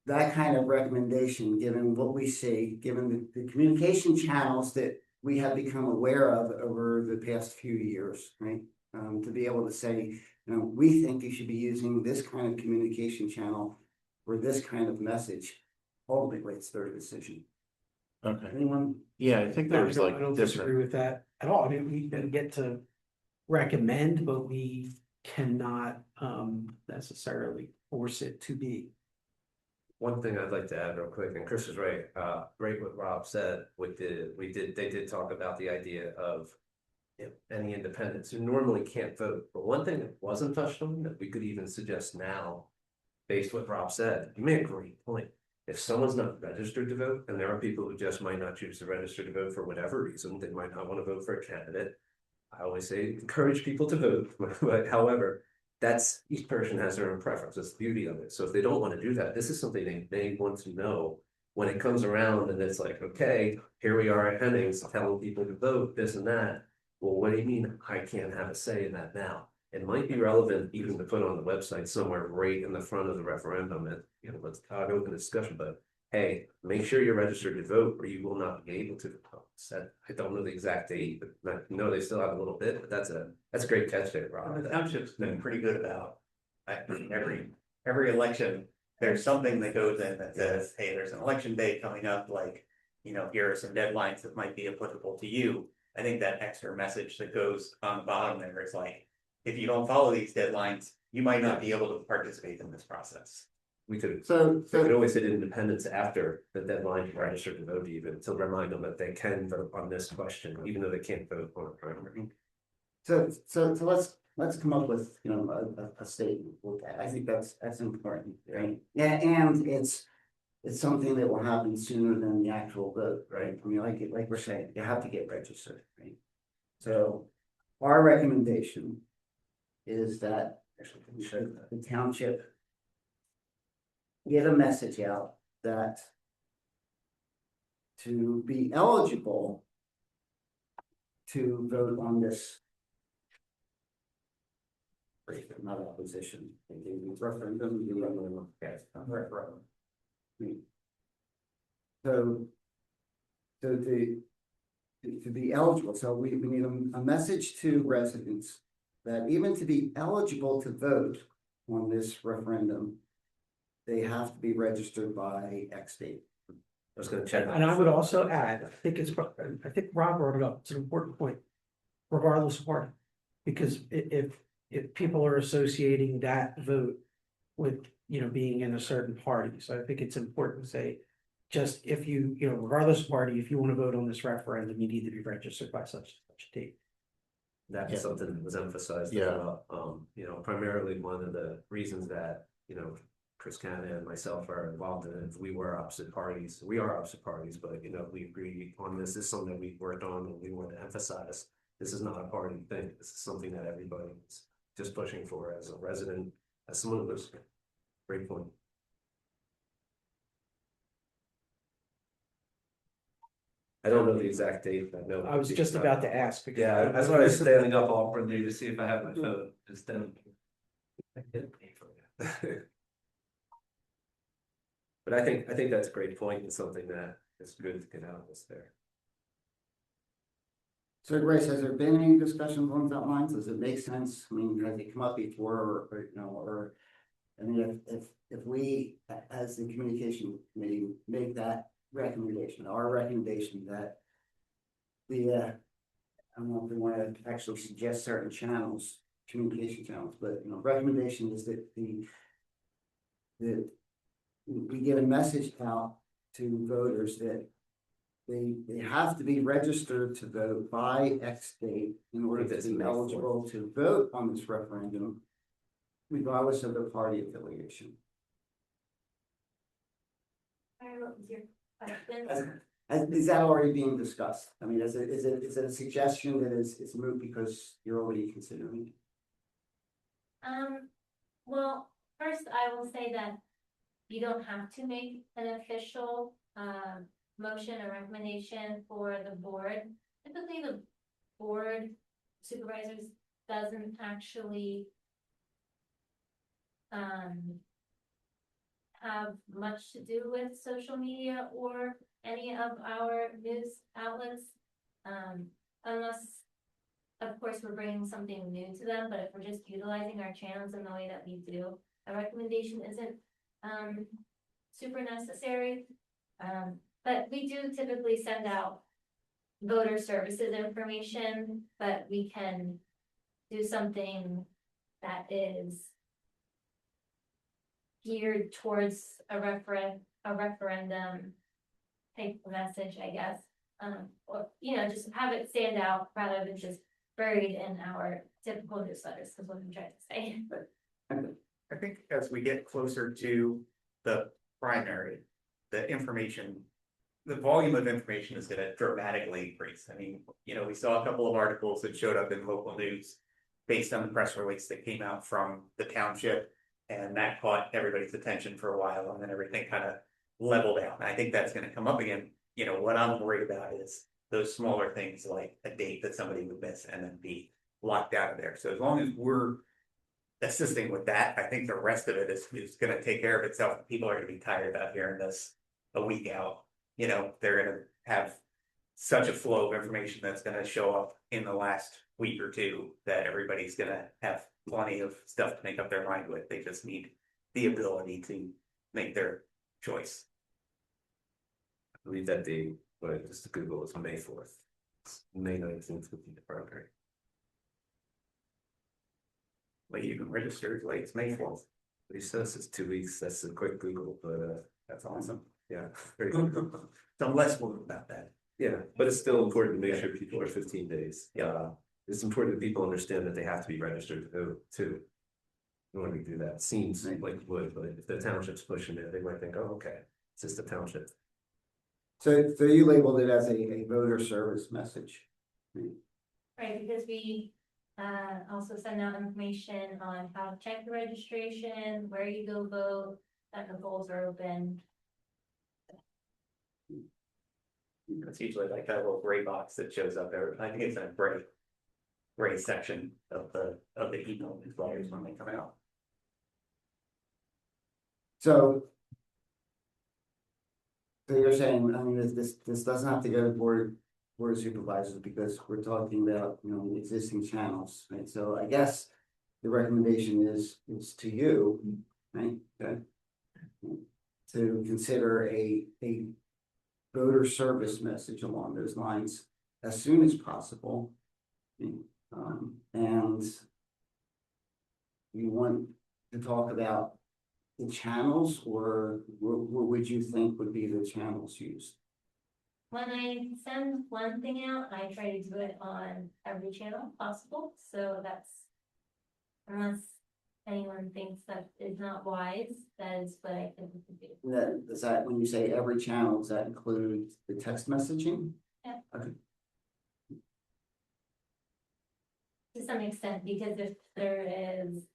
[SPEAKER 1] that kind of recommendation, given what we see, given the communication channels that we have become aware of over the past few years, right? To be able to say, we think you should be using this kind of communication channel for this kind of message. Ultimately, it's their decision.
[SPEAKER 4] Okay.
[SPEAKER 1] Anyone?
[SPEAKER 4] Yeah, I think
[SPEAKER 8] No,
[SPEAKER 4] there's
[SPEAKER 8] I
[SPEAKER 4] like
[SPEAKER 8] don't disagree
[SPEAKER 4] different.
[SPEAKER 8] with that at all. I mean, we can get to recommend, but we cannot necessarily force it to be.
[SPEAKER 5] One thing I'd like to add real quick, and Chris is right, right what Rob said, they did talk about the idea of. Any independents who normally can't vote, but one thing that wasn't touched on that we could even suggest now. Based what Rob said, you made a great point. If someone's not registered to vote, and there are people who just might not choose to register to vote for whatever reason, they might not want to vote for a candidate. I always say encourage people to vote, but however, that's each person has their own preference. That's the beauty of it. So if they don't want to do that, this is something they may want to know when it comes around and it's like, okay, here we are at Hennings telling people to vote, this and that. Well, what do you mean I can't have a say in that now? It might be relevant even to put on the website somewhere right in the front of the referendum and, let's have an open discussion, but hey, make sure you're registered to vote or you will not be able to. I don't know the exact date, but I know they still have a little bit, but that's a great catch there, Rob.
[SPEAKER 2] The township's been pretty good about, every election, there's something that goes in that says, hey, there's an election day coming up, like, here are some deadlines that might be applicable to you. I think that extra message that goes on the bottom there is like, if you don't follow these deadlines, you might not be able to participate in this process.
[SPEAKER 5] We could
[SPEAKER 1] So,
[SPEAKER 5] always hit independence after the deadline to register to vote even to remind them that they can vote on this question, even though they can't vote on a primary.
[SPEAKER 1] so let's come up with, a statement. I think that's important, right? Yeah, and it's something that will happen sooner than the actual vote, right? I mean, like we're saying, you have to get registered, right? So our recommendation is that the township get a message out that to be eligible to vote on this not opposition, referendum,
[SPEAKER 2] Yes. Referendum.
[SPEAKER 1] So to be eligible, so we need a message to residents that even to be eligible to vote on this referendum, they have to be registered by X date.
[SPEAKER 5] I was gonna check.
[SPEAKER 8] And I would also add, I think Rob brought it up, it's an important point, regardless of party. Because if people are associating that vote with, being in a certain party, so I think it's important to say. Just if you, regardless of party, if you want to vote on this referendum, you need to be registered by such and such a date.
[SPEAKER 5] That's
[SPEAKER 4] Yeah.
[SPEAKER 5] something that was emphasized.
[SPEAKER 4] Yeah.
[SPEAKER 5] Primarily one of the reasons that, Chris Canada and myself are involved in it. We are opposite parties, but we agree on this. This is something that we worked on and we want to emphasize. This is not a party thing. This is something that everybody is just pushing for as a resident, as someone who's great point. I don't know the exact date, but I know.
[SPEAKER 8] I was just about to ask. because-
[SPEAKER 5] Yeah, that's why I was standing up awkwardly to see if I have my phone, just then. I did pay for it. But I think that's a great point and something that is good to get out of this there.
[SPEAKER 1] So Grace, has there been any discussion along that lines? Does it make sense? I mean, has it come up before or, I mean, if we, as the communication committee, make that recommendation, our recommendation that I don't know if we want to actually suggest certain channels, communication channels, but, recommendation is that we get a message out to voters that they have to be registered to vote by X date in order to be eligible to vote on this referendum, regardless of their party affiliation.
[SPEAKER 6] Sorry, what was your question?
[SPEAKER 1] Is that already being discussed? I mean, is it a suggestion that is moot because you're already considering it?
[SPEAKER 6] Well, first I will say that you don't have to make an official, motion or recommendation for the board. Typically, the board supervisors doesn't actually have much to do with social media or any of our news outlets. Unless, of course, we're bringing something new to them, but if we're just utilizing our channels in the way that we do, a recommendation isn't super necessary. But we do typically send out voter services information, but we can do something that is geared towards a referendum type of message, I guess. Or, you know, just have it stand out rather than just buried in our typical newsletters, is what I'm trying to say.
[SPEAKER 2] I think as we get closer to the primary, the information, the volume of information is gonna dramatically increase. I mean, you know, we saw a couple of articles that showed up in local news based on the press release that came out from the township, and that caught everybody's attention for a while, and then everything kind of leveled out. And I think that's gonna come up again. You know, what I'm worried about is those smaller things like a date that somebody would miss and then be locked out of there. So as long as we're assisting with that, I think the rest of it is gonna take care of itself. People are gonna be tired about hearing this a week out. You know, they're gonna have such a flow of information that's gonna show up in the last week or two that everybody's gonna have plenty of stuff to make up their mind with. They just need the ability to make their choice.
[SPEAKER 5] I believe that date, but just to Google, is May 4th. May 19th would be the primary.
[SPEAKER 2] Like you can register as late as May 4th.
[SPEAKER 5] But he says it's 2 weeks, that's a quick Google, but
[SPEAKER 2] That's awesome.
[SPEAKER 5] yeah. Very good.
[SPEAKER 2] So I'm less worried about that.
[SPEAKER 5] Yeah, but it's still important to make sure people are 15 days.
[SPEAKER 2] Yeah.
[SPEAKER 5] It's important that people understand that they have to be registered to vote too. In order to do that, seems like it would, but if the township's pushing it, they might think, oh, okay, it's just a township.
[SPEAKER 1] So you labeled it as a voter service message.
[SPEAKER 6] Right, because we also send out information on how to check the registration, where you go vote, that the polls are open.
[SPEAKER 2] It's usually like that little gray box that shows up there. I think it's in a gray section of the email newsletters when they come out.
[SPEAKER 1] So you're saying, I mean, this doesn't have to go to board of supervisors because we're talking about, you know, existing channels, right? So I guess the recommendation is to you, right? To consider a voter service message along those lines as soon as possible. And you want to talk about the channels, or what would you think would be the channels used?
[SPEAKER 6] When I send one thing out, I try to do it on every channel possible, so that's. Unless anyone thinks that is not wise, that is what I think we could do.
[SPEAKER 1] Does that, when you say every channel, does that include the text messaging?
[SPEAKER 6] Yeah.
[SPEAKER 1] Okay.
[SPEAKER 6] To some extent, because if there is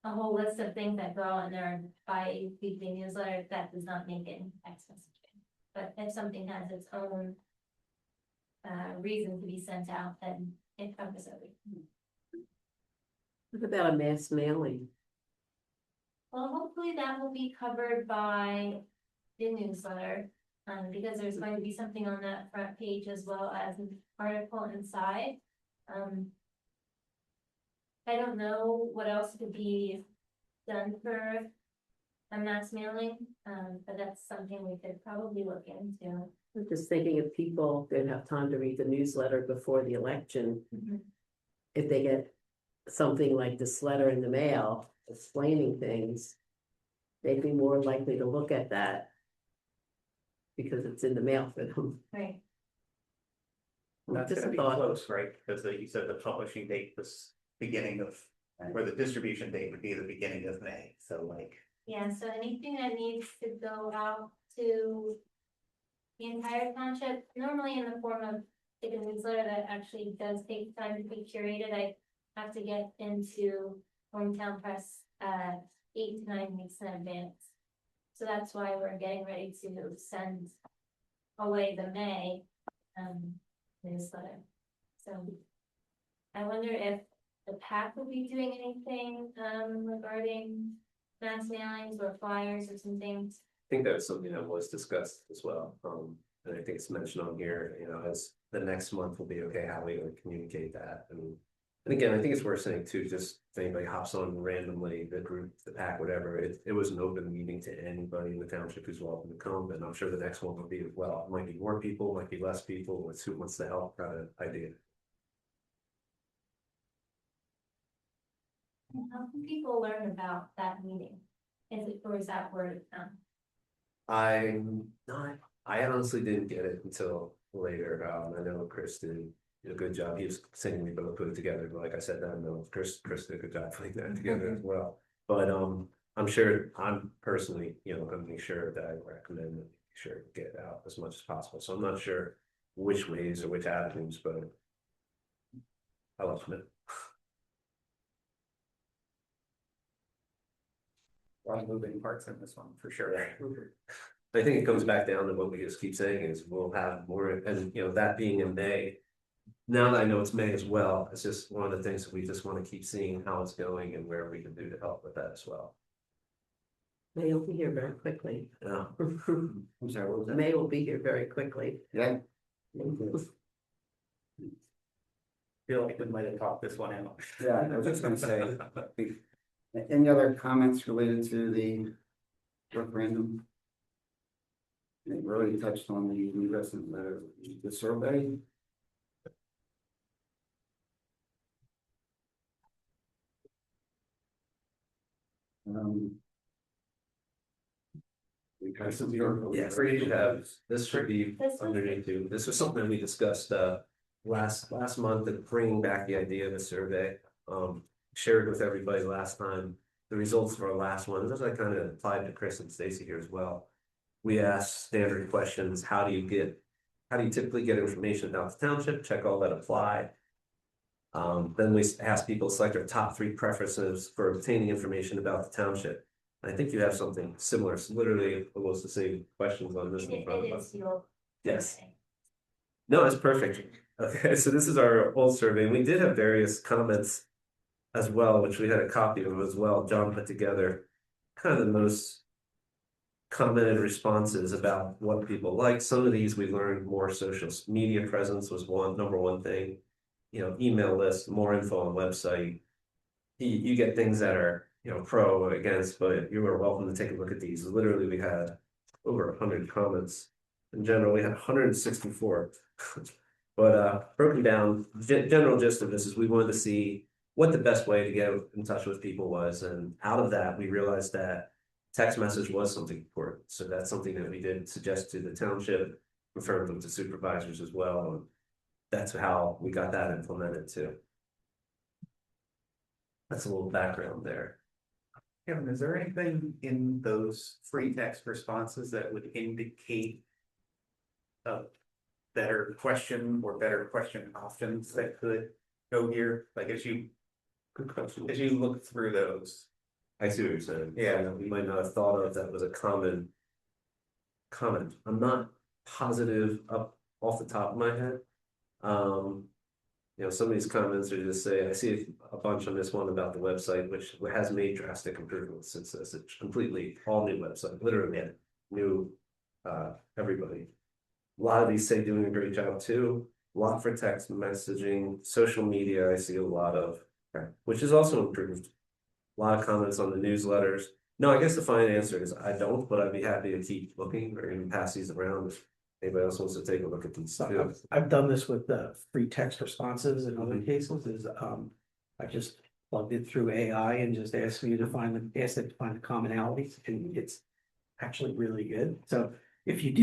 [SPEAKER 6] a whole list of things that go out in our bi-weekly newsletter, that does not make it text messaging. But if something has its own reason to be sent out, then it covers everything.
[SPEAKER 7] What about a mass mailing?
[SPEAKER 6] Well, hopefully that will be covered by the newsletter, because there's going to be something on that front page as well as an article inside. I don't know what else could be done for a mass mailing, but that's something we could probably look into.
[SPEAKER 7] I'm just thinking if people didn't have time to read the newsletter before the election, if they get something like this letter in the mail explaining things, they'd be more likely to look at that because it's in the mail for them.
[SPEAKER 6] Right.
[SPEAKER 2] That's
[SPEAKER 7] Just
[SPEAKER 2] gonna
[SPEAKER 7] a
[SPEAKER 2] be
[SPEAKER 7] thought.
[SPEAKER 2] close, right? Because you said the publishing date was beginning of, or the distribution date would be the beginning of May, so like.
[SPEAKER 6] Yeah, so anything that needs to go out to the entire township, normally in the form of like a newsletter that actually does take time to be curated, I have to get into Hometown Press 8 to 9 weeks in advance. So that's why we're getting ready to send away the May newsletter. So I wonder if the PAC will be doing anything regarding mass mailings or flyers or some things.
[SPEAKER 5] I think that was something that was discussed as well, and I think it's mentioned on here, you know, as the next month will be okay, how we would communicate that, and again, I think it's worth saying too, just if anybody hops on randomly, the group, the PAC, whatever, it was an open meeting to anybody in the township who's welcome to come, and I'm sure the next one will be as well. It might be more people, might be less people, it's who wants to help, kind of idea.
[SPEAKER 6] And how can people learn about that meeting? Is it, or is that word of mouth?
[SPEAKER 5] I'm not, I honestly didn't get it until later. I know Chris did a good job. He was sending me both put it together, but like I said, I know Chris did a good job putting that together as well. But I'm sure, I'm personally, gonna make sure that I recommend that make sure to get it out as much as possible. So I'm not sure which ways or which avenues, but I love it.
[SPEAKER 2] A lot of moving parts in this one, for sure.
[SPEAKER 5] I think it comes back down to what we just keep saying is we'll have more, and that being in May. Now that I know it's May as well, it's just one of the things that we just want to keep seeing how it's going and where we can do to help with that as well.
[SPEAKER 7] May will be here very quickly.
[SPEAKER 5] Yeah.
[SPEAKER 1] I'm sorry, what was that?
[SPEAKER 7] May will be here very quickly.
[SPEAKER 1] Yeah.
[SPEAKER 2] Feel like we might have talked this one out.
[SPEAKER 1] Yeah, I was just gonna say, any other comments related to the referendum? I think we already touched on the resident letter, the survey. We have some.
[SPEAKER 5] Yes, we should have, this should be
[SPEAKER 6] This one?
[SPEAKER 5] underneath you. This was something we discussed last month and bringing back the idea of a survey. Shared with everybody last time, the results of our last one, as I kind of applied to Chris and Stacy here as well. We asked standard questions, how do you typically get information about the township, check all that apply. Then we asked people to select their top 3 preferences for obtaining information about the township. I think you have something similar, it's literally almost the same questions on this in front of
[SPEAKER 6] It
[SPEAKER 5] us.
[SPEAKER 6] is your.
[SPEAKER 5] Yes. No, it's perfect. Okay, so this is our old survey, and we did have various comments as well, which we had a copy of as well. John put together kind of the most commented responses about what people like. Some of these we learned more social media presence was number one thing. Email list, more info on website. You get things that are pro or against, but you are welcome to take a look at these. Literally, we had over 100 comments. In general, we had 164. But broken down, general gist of this is we wanted to see what the best way to get in touch with people was, and out of that, we realized that text message was something important. So that's something that we did suggest to the township, confirmed with the supervisors as well. And that's how we got that implemented too. That's a little background there.
[SPEAKER 2] Kevin, is there anything in those free text responses that would indicate a better question or better question options that could go here? Like
[SPEAKER 5] Good question.
[SPEAKER 2] as you look through those.
[SPEAKER 5] I see what you're saying.
[SPEAKER 2] Yeah.
[SPEAKER 5] We might not have thought of that was a common comment. I'm not positive up off the top of my head. Some of these comments are just say, I see a bunch on this one about the website, which has made drastic improvements since this. It's completely all new website, literally new, everybody. A lot of these say doing a great job too. A lot for text messaging, social media, I see a lot of, which is also improved. A lot of comments on the newsletters. No, I guess the fine answer is I don't, but I'd be happy to keep looking or even pass these around if anybody else wants to take a look at these too.
[SPEAKER 8] I've done this with the free text responses in other cases is, I just plugged it through AI and just asked it to find the commonalities, and it's actually really good. So if you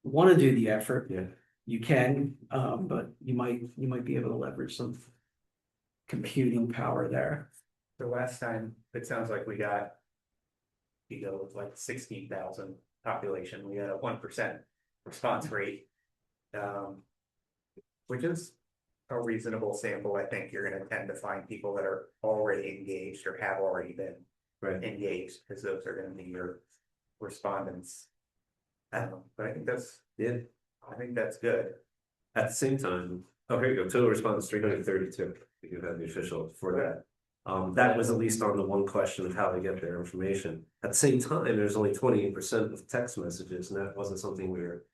[SPEAKER 8] want to do the effort,
[SPEAKER 5] Yeah.
[SPEAKER 8] you can, but you might be able to leverage some computing power there.
[SPEAKER 2] The last time, it sounds like we got. With like 16,000 population, we had a 1% response rate. Which is a reasonable sample. I think you're gonna tend to find people that are already engaged or have already been engaged, because those are gonna be your respondents. But I think that's good.
[SPEAKER 5] At the same time, oh, here you go, total response 332. We do have the official for that. That was at least on the one question of how to get their information. At the same time, there's only 28% of text messages, and that wasn't something we were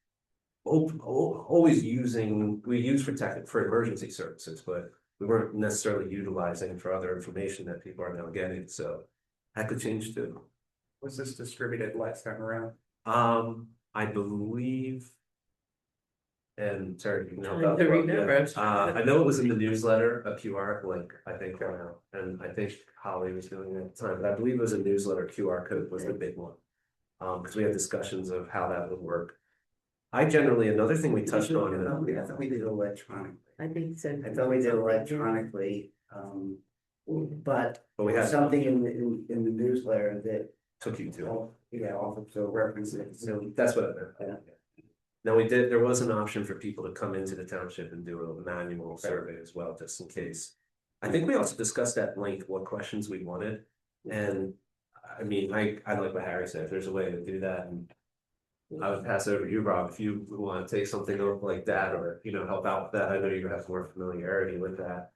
[SPEAKER 5] always using. We use for emergency services, but we weren't necessarily utilizing for other information that people are now getting. So that could change too.
[SPEAKER 2] Was this distributed last time around?
[SPEAKER 5] I believe And sorry, you can help
[SPEAKER 7] Trying
[SPEAKER 5] out.
[SPEAKER 7] to
[SPEAKER 5] Yeah.
[SPEAKER 7] remember.
[SPEAKER 5] I know it was in the newsletter, a QR link, I think, and I think Holly was doing it at the time, but I believe it was a newsletter, QR code was the big one. Because we had discussions of how that would work. I generally, another thing we touched on,
[SPEAKER 1] I thought we did it electronically.
[SPEAKER 7] I think so.
[SPEAKER 1] I thought we did electronically, but
[SPEAKER 5] we had
[SPEAKER 1] something in the newsletter that,
[SPEAKER 5] took you to it.
[SPEAKER 1] also referenced it, so.
[SPEAKER 5] That's what I meant. Now, there was an option for people to come into the township and do a manual survey as well, just in case. I think we also discussed at length what questions we wanted, and I mean, I like what Harry said, if there's a way to do that, and I would pass it over to you, Rob, if you want to take something up like that, or, help out with that, I know you have more familiarity with that.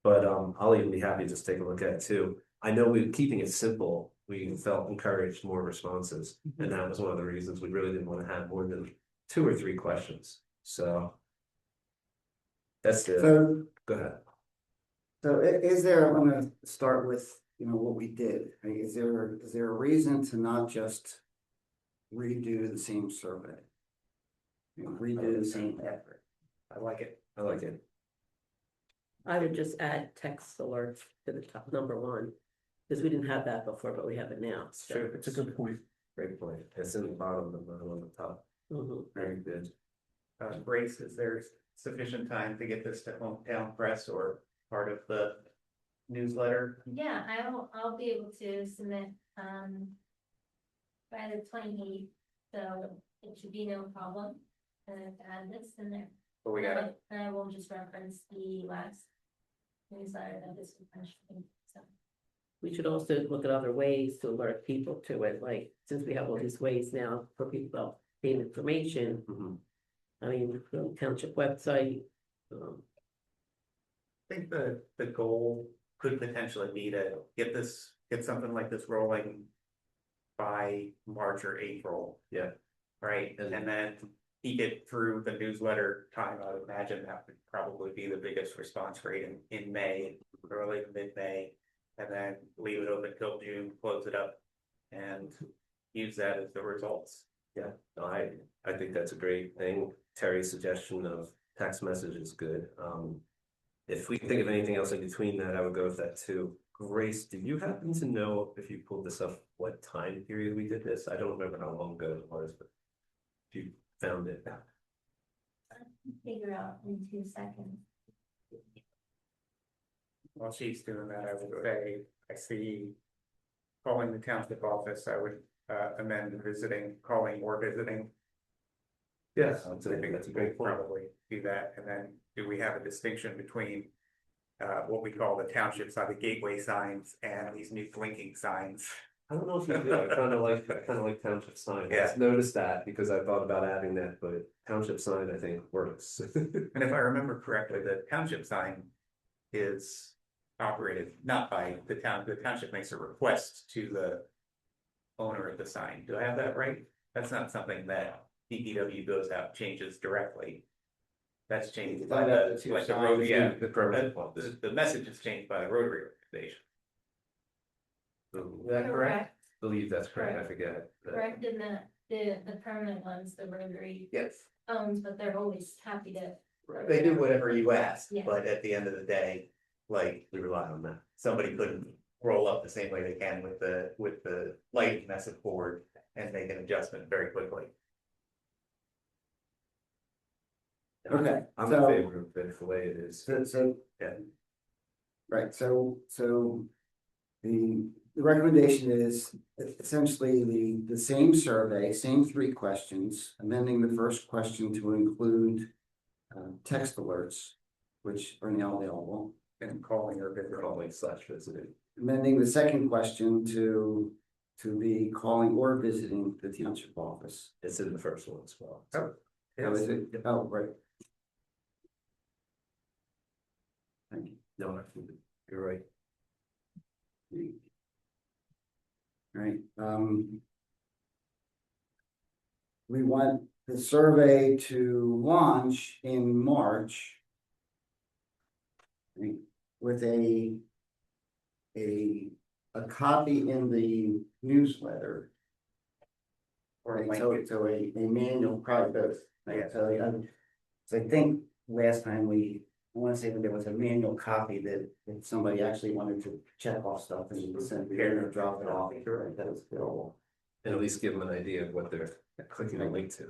[SPEAKER 5] But, I'll even be happy to just take a look at it too. I know keeping it simple, we felt encouraged more responses, and that was one of the reasons we really didn't want to have more than 2 or 3 questions, so. That's
[SPEAKER 1] So,
[SPEAKER 5] go ahead.
[SPEAKER 1] so is there, I'm gonna start with, what we did. Is there a reason to not just redo the same survey? Redo the same effort?
[SPEAKER 2] I like it.
[SPEAKER 5] I like it.
[SPEAKER 7] I would just add text alerts to the top, number 1, because we didn't have that before, but we have it now. So.
[SPEAKER 5] Sure,
[SPEAKER 8] It's a good point.
[SPEAKER 5] great point. It's in the bottom, the bottom on the top.
[SPEAKER 7] Mhm.
[SPEAKER 5] Very good.
[SPEAKER 2] Grace, is there sufficient time to get this to hometown press or part of the newsletter?
[SPEAKER 6] Yeah, I'll be able to submit, by the 28th, so it should be no problem. To add this in there.
[SPEAKER 2] But we gotta,
[SPEAKER 6] And I will just reference the last newsletter that this was mentioned, so.
[SPEAKER 7] We should also look at other ways to alert people to it, like, since we have all these ways now for people to gain information.
[SPEAKER 5] Mhm.
[SPEAKER 7] I mean, the township website,
[SPEAKER 2] I think the goal could potentially be to get something like this rolling by March or April.
[SPEAKER 5] Yeah.
[SPEAKER 2] Right, and then keep it through the newsletter time. I would imagine that would probably be the biggest response rate in May, early to mid-May. And then leave it open till June, close it up, and use that as the results.
[SPEAKER 5] Yeah, no, I think that's a great thing. Terry's suggestion of text message is good. If we can think of anything else in between that, I would go with that too. Grace, do you happen to know, if you pulled this up, what time period we did this? I don't remember how long ago it was, but if you found it.
[SPEAKER 6] Figure out in 2 seconds.
[SPEAKER 2] While she's doing that, I would say, I see calling the township office, I would amend calling or visiting.
[SPEAKER 5] Yes,
[SPEAKER 2] I
[SPEAKER 5] I
[SPEAKER 2] think
[SPEAKER 5] think that's a great point.
[SPEAKER 2] probably do that, and then do we have a distinction between what we call the township side, the gateway signs, and these new blinking signs?
[SPEAKER 5] I don't know if you do. I kind of like township sign.
[SPEAKER 2] Yeah.
[SPEAKER 5] I noticed that because I thought about adding that, but township sign I think works.
[SPEAKER 2] And if I remember correctly, the township sign is operated not by the township makes a request to the owner of the sign. Do I have that right? That's not something that DPW goes out, changes directly. That's changed by the road, yeah.
[SPEAKER 5] The permanent ones.
[SPEAKER 2] The message is changed by the Rotary organization.
[SPEAKER 5] Is that correct? Believe that's correct. I forget.
[SPEAKER 6] Correct, in the permanent ones, the Rotary
[SPEAKER 2] Yes.
[SPEAKER 6] owns, but they're always happy to.
[SPEAKER 2] They do whatever you ask,
[SPEAKER 6] Yeah.
[SPEAKER 2] but at the end of the day, like,
[SPEAKER 5] We rely on that.
[SPEAKER 2] somebody couldn't roll up the same way they can with the lighting message board and make an adjustment very quickly.
[SPEAKER 1] Okay,
[SPEAKER 5] I'm in
[SPEAKER 1] so-
[SPEAKER 5] favor of it the way it is.
[SPEAKER 1] So,
[SPEAKER 5] Yeah.
[SPEAKER 1] right, so the recommendation is essentially the same survey, same 3 questions, amending the first question to include text alerts, which are now available,
[SPEAKER 2] And calling or visiting.
[SPEAKER 5] Calling/visiting.
[SPEAKER 1] amending the second question to be calling or visiting the township office.
[SPEAKER 5] It's in the first one as well.
[SPEAKER 2] Oh.
[SPEAKER 1] Oh, is it? Oh, right. Thank you.
[SPEAKER 5] No, you're right.
[SPEAKER 1] Right, we want the survey to launch in March. right, with a copy in the newsletter.
[SPEAKER 2] Or
[SPEAKER 1] Right,
[SPEAKER 2] link
[SPEAKER 1] so
[SPEAKER 2] it.
[SPEAKER 1] so a manual, probably both, right,
[SPEAKER 2] Yeah.
[SPEAKER 1] so So I think last time I wanna say that there was a manual copy that if somebody actually wanted to check off stuff and send it in or drop it off, that was available.
[SPEAKER 5] And at least give them an idea of what they're clicking a link to.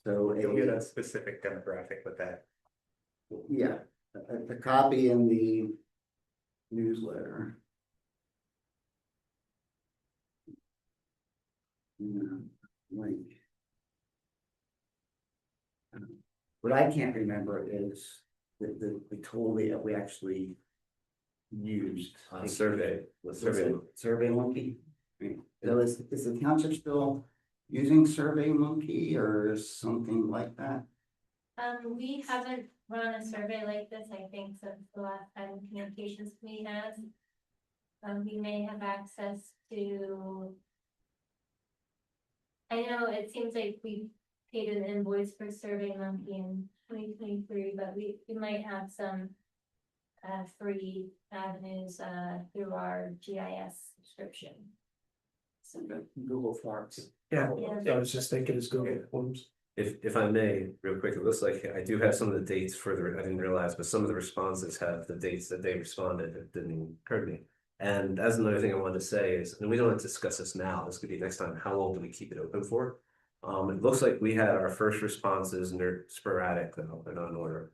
[SPEAKER 1] So
[SPEAKER 2] You'll get a specific demographic with that.
[SPEAKER 1] yeah, the copy in the newsletter. Yeah, link. What I can't remember is the tool that we actually used.
[SPEAKER 5] Survey.
[SPEAKER 1] Was it Survey Monkey? So is the township still using Survey Monkey or something like that?
[SPEAKER 6] We haven't run a survey like this, I think, since the last time communications committee has. We may have access to. I know it seems like we paid an invoice for Survey Monkey in 2023, but we might have some free avenues through our GIS subscription. So,
[SPEAKER 2] Google Forms.
[SPEAKER 8] Yeah,
[SPEAKER 6] Yeah.
[SPEAKER 8] I was just thinking it's Google Forms.
[SPEAKER 5] If I may, real quick, it looks like I do have some of the dates further, I didn't realize, but some of the responses have the dates that they responded, it didn't even occur to me. And as another thing I wanted to say is, and we don't have to discuss this now, this could be next time, how long do we keep it open for? It looks like we had our first responses, and they're sporadic, though, they're not in order.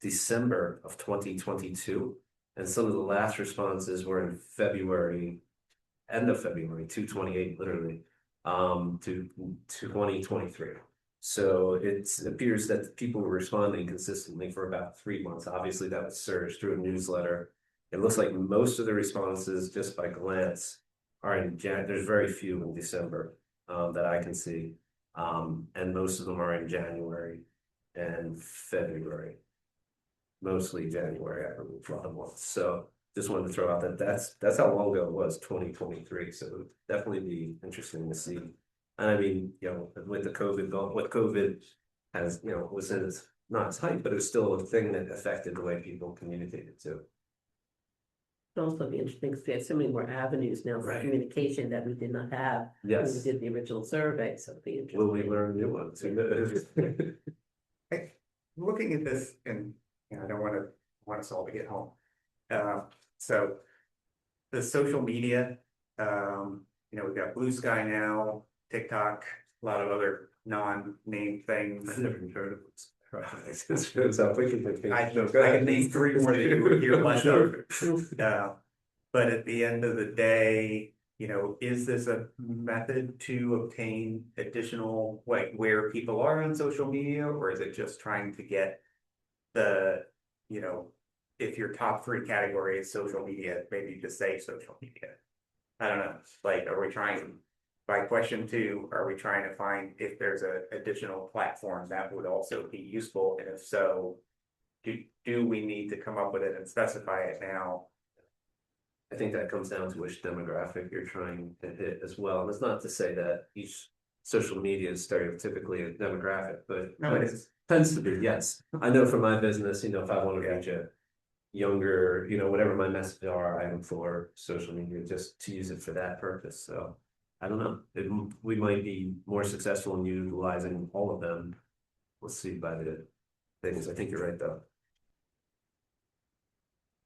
[SPEAKER 5] December of 2022, and some of the last responses were in February, end of February, 2/28, literally, to 2023. So it appears that people were responding consistently for about 3 months. Obviously, that was surged through a newsletter. It looks like most of the responses, just by glance, are in there's very few in December that I can see. And most of them are in January and February. Mostly January, I believe, a lot of months. So just wanted to throw out that that's how long ago it was, 2023. So it would definitely be interesting to see. And I mean, you know, with the COVID, what COVID has, you know, was in its not its height, but it was still a thing that affected the way people communicated too.
[SPEAKER 7] It'll also be interesting because we have so many more avenues now for
[SPEAKER 5] Right.
[SPEAKER 7] communication that we did not have when we
[SPEAKER 5] Yes.
[SPEAKER 7] did the original survey, so it'll be interesting.
[SPEAKER 5] Will we learn new ones?
[SPEAKER 2] Looking at this, and you know, I don't want us all to get home. So the social media, you know, we've got Blue Sky now, TikTok, a lot of other non-name things.
[SPEAKER 5] I've never even heard of this. So we can
[SPEAKER 2] I can name 3 more that you would hear less of. But at the end of the day, you know, is this a method to obtain additional, like, where people are on social media, or is it just trying to get the, you know, if your top 3 categories social media, maybe just say social media? I don't know, like, are we trying, by question 2, are we trying to find if there's a additional platform that would also be useful, and if so, do we need to come up with it and specify it now?
[SPEAKER 5] I think that comes down to which demographic you're trying to hit as well. And it's not to say that each social media is stereotypically a demographic, but
[SPEAKER 2] No, it is.
[SPEAKER 5] tends to be, yes. I know for my business, you know, if I want to reach a younger, you know, whatever my message are, I am for social media just to use it for that purpose. So I don't know. We might be more successful in utilizing all of them. We'll see by the things. I think you're right, though.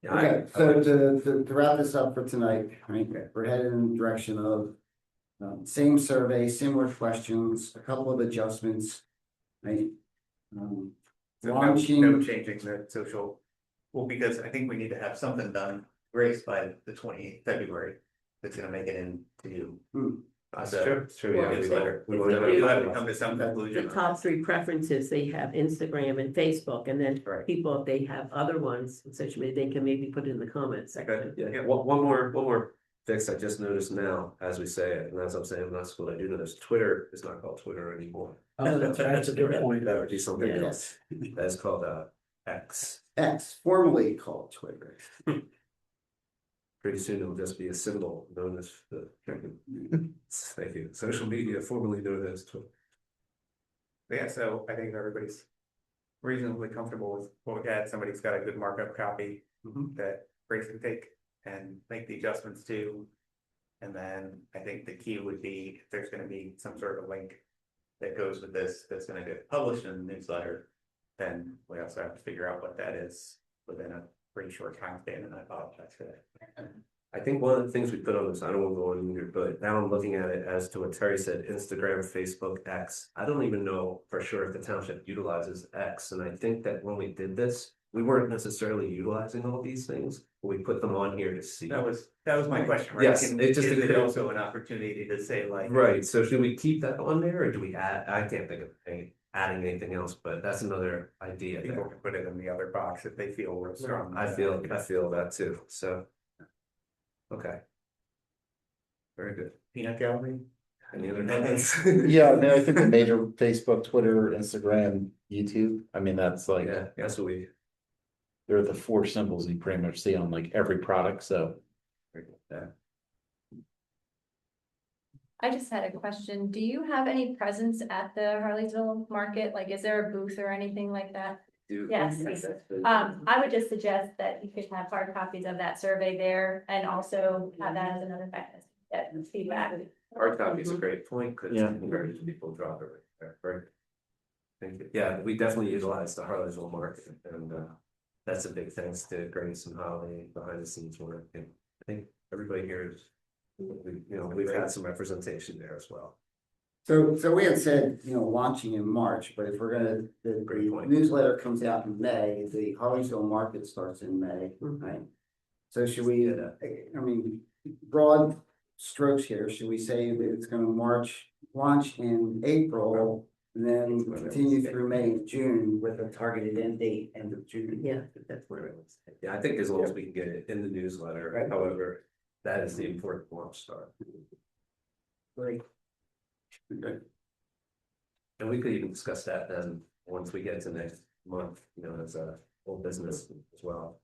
[SPEAKER 5] Yeah,
[SPEAKER 1] Okay, so to wrap this up for tonight, right, we're headed in the direction of same survey, similar questions, a couple of adjustments, right?
[SPEAKER 2] So no
[SPEAKER 1] Launching,
[SPEAKER 2] changing the social, well, because I think we need to have something done, Grace, by the 28th February. That's gonna make it into.
[SPEAKER 5] That's
[SPEAKER 2] So,
[SPEAKER 5] true. It's true. Yeah,
[SPEAKER 7] Well,
[SPEAKER 5] we
[SPEAKER 7] it's
[SPEAKER 5] letter. We
[SPEAKER 7] it's
[SPEAKER 5] want
[SPEAKER 7] the
[SPEAKER 5] to
[SPEAKER 7] new-
[SPEAKER 2] we'll have to come to some
[SPEAKER 7] The
[SPEAKER 2] conclusion.
[SPEAKER 7] top 3 preferences, they have Instagram and Facebook, and then
[SPEAKER 2] Right.
[SPEAKER 7] people, if they have other ones, in social media, they can maybe put it in the comments section.
[SPEAKER 5] Yeah, one more fix I just noticed now, as we say it, and as I'm saying, that's what I do notice, Twitter is not called Twitter anymore.
[SPEAKER 8] Oh, that's a good point.
[SPEAKER 5] That would be something
[SPEAKER 7] Yeah.
[SPEAKER 5] else. That's called X.
[SPEAKER 1] X, formerly called Twitter.
[SPEAKER 5] Pretty soon it'll just be a symbol known as the. Thank you. Social media formerly known as Twitter.
[SPEAKER 2] Yeah, so I think everybody's reasonably comfortable with what we got. Somebody's got a good markup copy that Grace can take and make the adjustments to. And then I think the key would be if there's gonna be some sort of link that goes with this, that's gonna get published in the newsletter, then we also have to figure out what that is within a pretty short time span, and I apologize for that.
[SPEAKER 5] I think one of the things we put on this, I don't want to go on here, but now I'm looking at it as to what Terry said, Instagram, Facebook, X. I don't even know for sure if the township utilizes X, and I think that when we did this, we weren't necessarily utilizing all these things, but we put them on here to see.
[SPEAKER 2] That was my question, right?
[SPEAKER 5] Yes,
[SPEAKER 2] Can-
[SPEAKER 5] it just
[SPEAKER 2] is it
[SPEAKER 5] occurred-
[SPEAKER 2] also an opportunity to say like.
[SPEAKER 5] Right, so should we keep that on there, or do we add, I can't think of adding anything else, but that's another idea
[SPEAKER 2] People
[SPEAKER 5] there.
[SPEAKER 2] can put it in the other box if they feel real strong.
[SPEAKER 5] I feel that too, so. Okay. Very good.
[SPEAKER 2] Peanut gallery.
[SPEAKER 5] Any other comments?
[SPEAKER 4] Yeah, no, I think the major Facebook, Twitter, Instagram, YouTube, I mean, that's like,
[SPEAKER 5] Yeah, that's what we.
[SPEAKER 4] they're the four symbols you pretty much see on like every product, so.
[SPEAKER 3] I just had a question. Do you have any presence at the Harleysville market? Like, is there a booth or anything like that? Yes. I would just suggest that you could have hard copies of that survey there and also have that as another fact, that feedback.
[SPEAKER 5] Hard copy is a great point, because
[SPEAKER 4] Yeah.
[SPEAKER 5] encourage people drop it right there, right? Thank you. Yeah, we definitely utilize the Harleysville market, and that's a big thanks to Grace and Holly behind the scenes work, and I think everybody here is. We've had some representation there as well.
[SPEAKER 1] So we had said, launching in March, but if we're gonna, the
[SPEAKER 5] Great point.
[SPEAKER 1] newsletter comes out in May, the Harleysville market starts in May, right? So should we, I mean, broad strokes here, should we say that it's gonna launch in April? And then continue through May and June with a targeted end date, end of June?
[SPEAKER 7] Yeah, that's where it was.
[SPEAKER 5] Yeah, I think as long as we can get it in the newsletter,
[SPEAKER 1] Right.
[SPEAKER 5] however, that is the important launch start.
[SPEAKER 1] Great. Okay.
[SPEAKER 5] And we could even discuss that then, once we get to next month, as a whole business as well.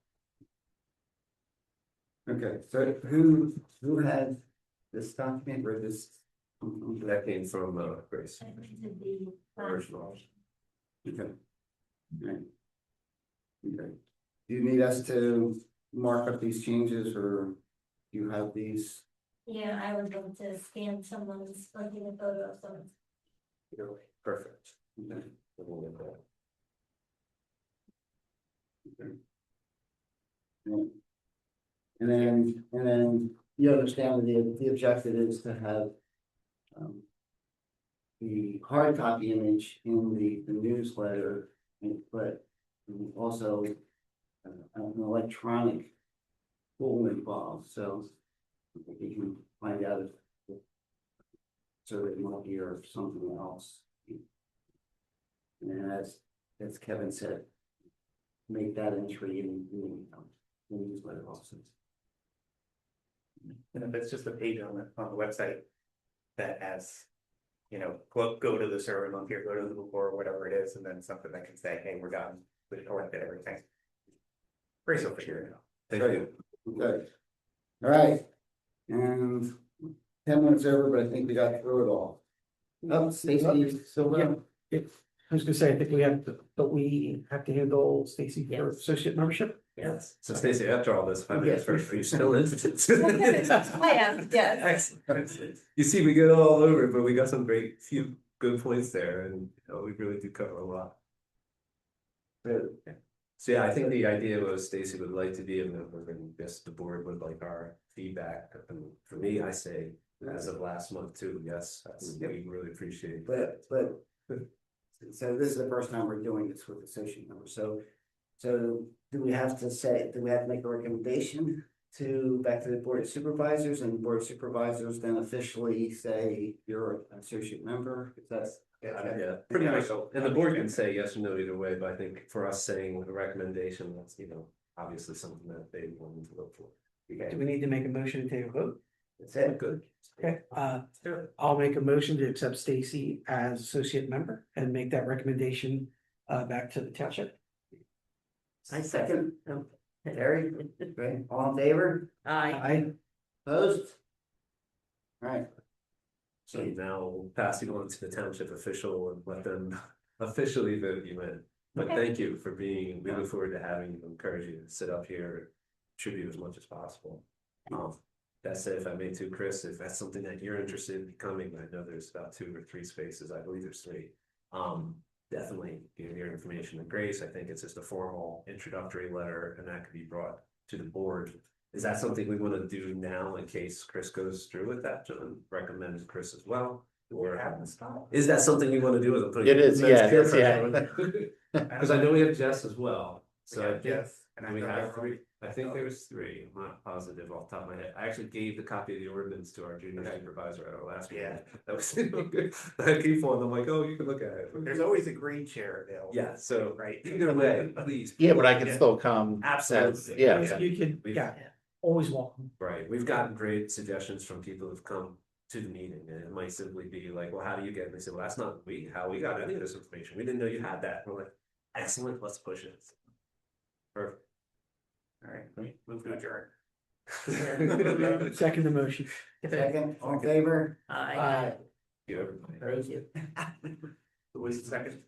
[SPEAKER 1] Okay, so who had this document or this?
[SPEAKER 5] That came from Grace.
[SPEAKER 6] I went to the,
[SPEAKER 5] Original.
[SPEAKER 1] Okay. Right. Okay. Do you need us to mark up these changes or do you have these?
[SPEAKER 6] yeah, I would love to scan someone's, like, in a photo of someone's.
[SPEAKER 5] Perfect.
[SPEAKER 1] Okay.
[SPEAKER 5] We'll get that.
[SPEAKER 1] Okay. Yeah. And then you understand the objective is to have the hard copy image in the newsletter, but also an electronic tool involved, so you can find out if so it might be or something else. And then as Kevin said, make that entry in the newsletter also.
[SPEAKER 2] And if it's just a page on the website that has, go to the survey monkey or go to Google or whatever it is, and then something that can say, hey, we're done, we've collected everything. Grace will figure it out.
[SPEAKER 5] Thank you.
[SPEAKER 1] Okay. All right, and 10 minutes over, but I think we got through it all. Oh, Stacy, Silva.
[SPEAKER 8] I was gonna say, I think we have, but we have to handle Stacy for
[SPEAKER 7] Yes.
[SPEAKER 8] associate membership.
[SPEAKER 7] Yes.
[SPEAKER 5] So Stacy, after all this, 5 minutes
[SPEAKER 8] Yes.
[SPEAKER 5] first, are you still interested?
[SPEAKER 3] I am, yes.
[SPEAKER 5] Excellent. You see, we get all over, but we got some few good points there, and we really do cover a lot.
[SPEAKER 1] Good.
[SPEAKER 5] So yeah, I think the idea was Stacy would like to be a member, and yes, the board would like our feedback. And for me, I say, as of last month too, yes, we really appreciate it.
[SPEAKER 1] But so this is the first time we're doing this with associate members, so do we have to make a recommendation back to the board of supervisors, and the board of supervisors then officially say you're an associate member, if that's.
[SPEAKER 5] Yeah, pretty much. And the board can say yes or no either way, but I think for us saying a recommendation, that's, obviously something that they wanted to look for.
[SPEAKER 8] Do we need to make a motion to take a vote?
[SPEAKER 1] That's it.
[SPEAKER 5] Good.
[SPEAKER 8] Okay, I'll make a motion to accept Stacy as associate member and make that recommendation back to the township.
[SPEAKER 1] I second. Terry, great, all in favor?
[SPEAKER 7] Aye.
[SPEAKER 1] Opposed? All right.
[SPEAKER 5] So now we'll pass you on to the township official and let them officially vote you in. But
[SPEAKER 3] Okay.
[SPEAKER 5] thank you for being, we look forward to having you, encourage you to sit up here, contribute as much as possible. That said, if I may too, Chris, if that's something that you're interested in becoming, I know there's about 2 or 3 spaces, I believe there's 3. Definitely give your information to Grace. I think it's just a formal introductory letter and that could be brought to the board. Is that something we want to do now in case Chris goes through with that? John recommends Chris as well. Or is that something you want to do?
[SPEAKER 4] It is, yeah, it is, yeah.
[SPEAKER 5] Because I know we have Jess as well.
[SPEAKER 2] We
[SPEAKER 5] So I
[SPEAKER 2] have
[SPEAKER 5] think
[SPEAKER 2] Jess, and I
[SPEAKER 5] we
[SPEAKER 2] know
[SPEAKER 5] have
[SPEAKER 2] there were-
[SPEAKER 5] 3. I think there was 3. I'm not positive off the top of my head. I actually gave the copy of the ordinance to our junior supervisor at our last meeting.
[SPEAKER 2] Yeah.
[SPEAKER 5] That was good. I keep on. I'm like, oh, you can look at it.
[SPEAKER 2] There's always a green chair available.
[SPEAKER 5] Yeah, so
[SPEAKER 2] Right.
[SPEAKER 5] either way, please.
[SPEAKER 4] Yeah, but I can
[SPEAKER 2] Yeah.
[SPEAKER 4] still come.
[SPEAKER 5] Absolutely.
[SPEAKER 4] Yeah.
[SPEAKER 8] You can, yeah, always welcome.
[SPEAKER 5] Right, we've gotten great suggestions from people who've come to the meeting, and it might simply be like, well, how do you get it? And they say, well, that's not how we got any of this information, we didn't know you had that, we're like, excellent, let's push it. Perfect.
[SPEAKER 2] All right, move to adjourn.
[SPEAKER 8] Second the motion.
[SPEAKER 1] Second, all in favor?
[SPEAKER 7] Aye.
[SPEAKER 5] You everybody.
[SPEAKER 7] Thank you.
[SPEAKER 2] Who was the second?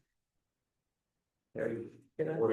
[SPEAKER 2] There you.
[SPEAKER 7] Good night.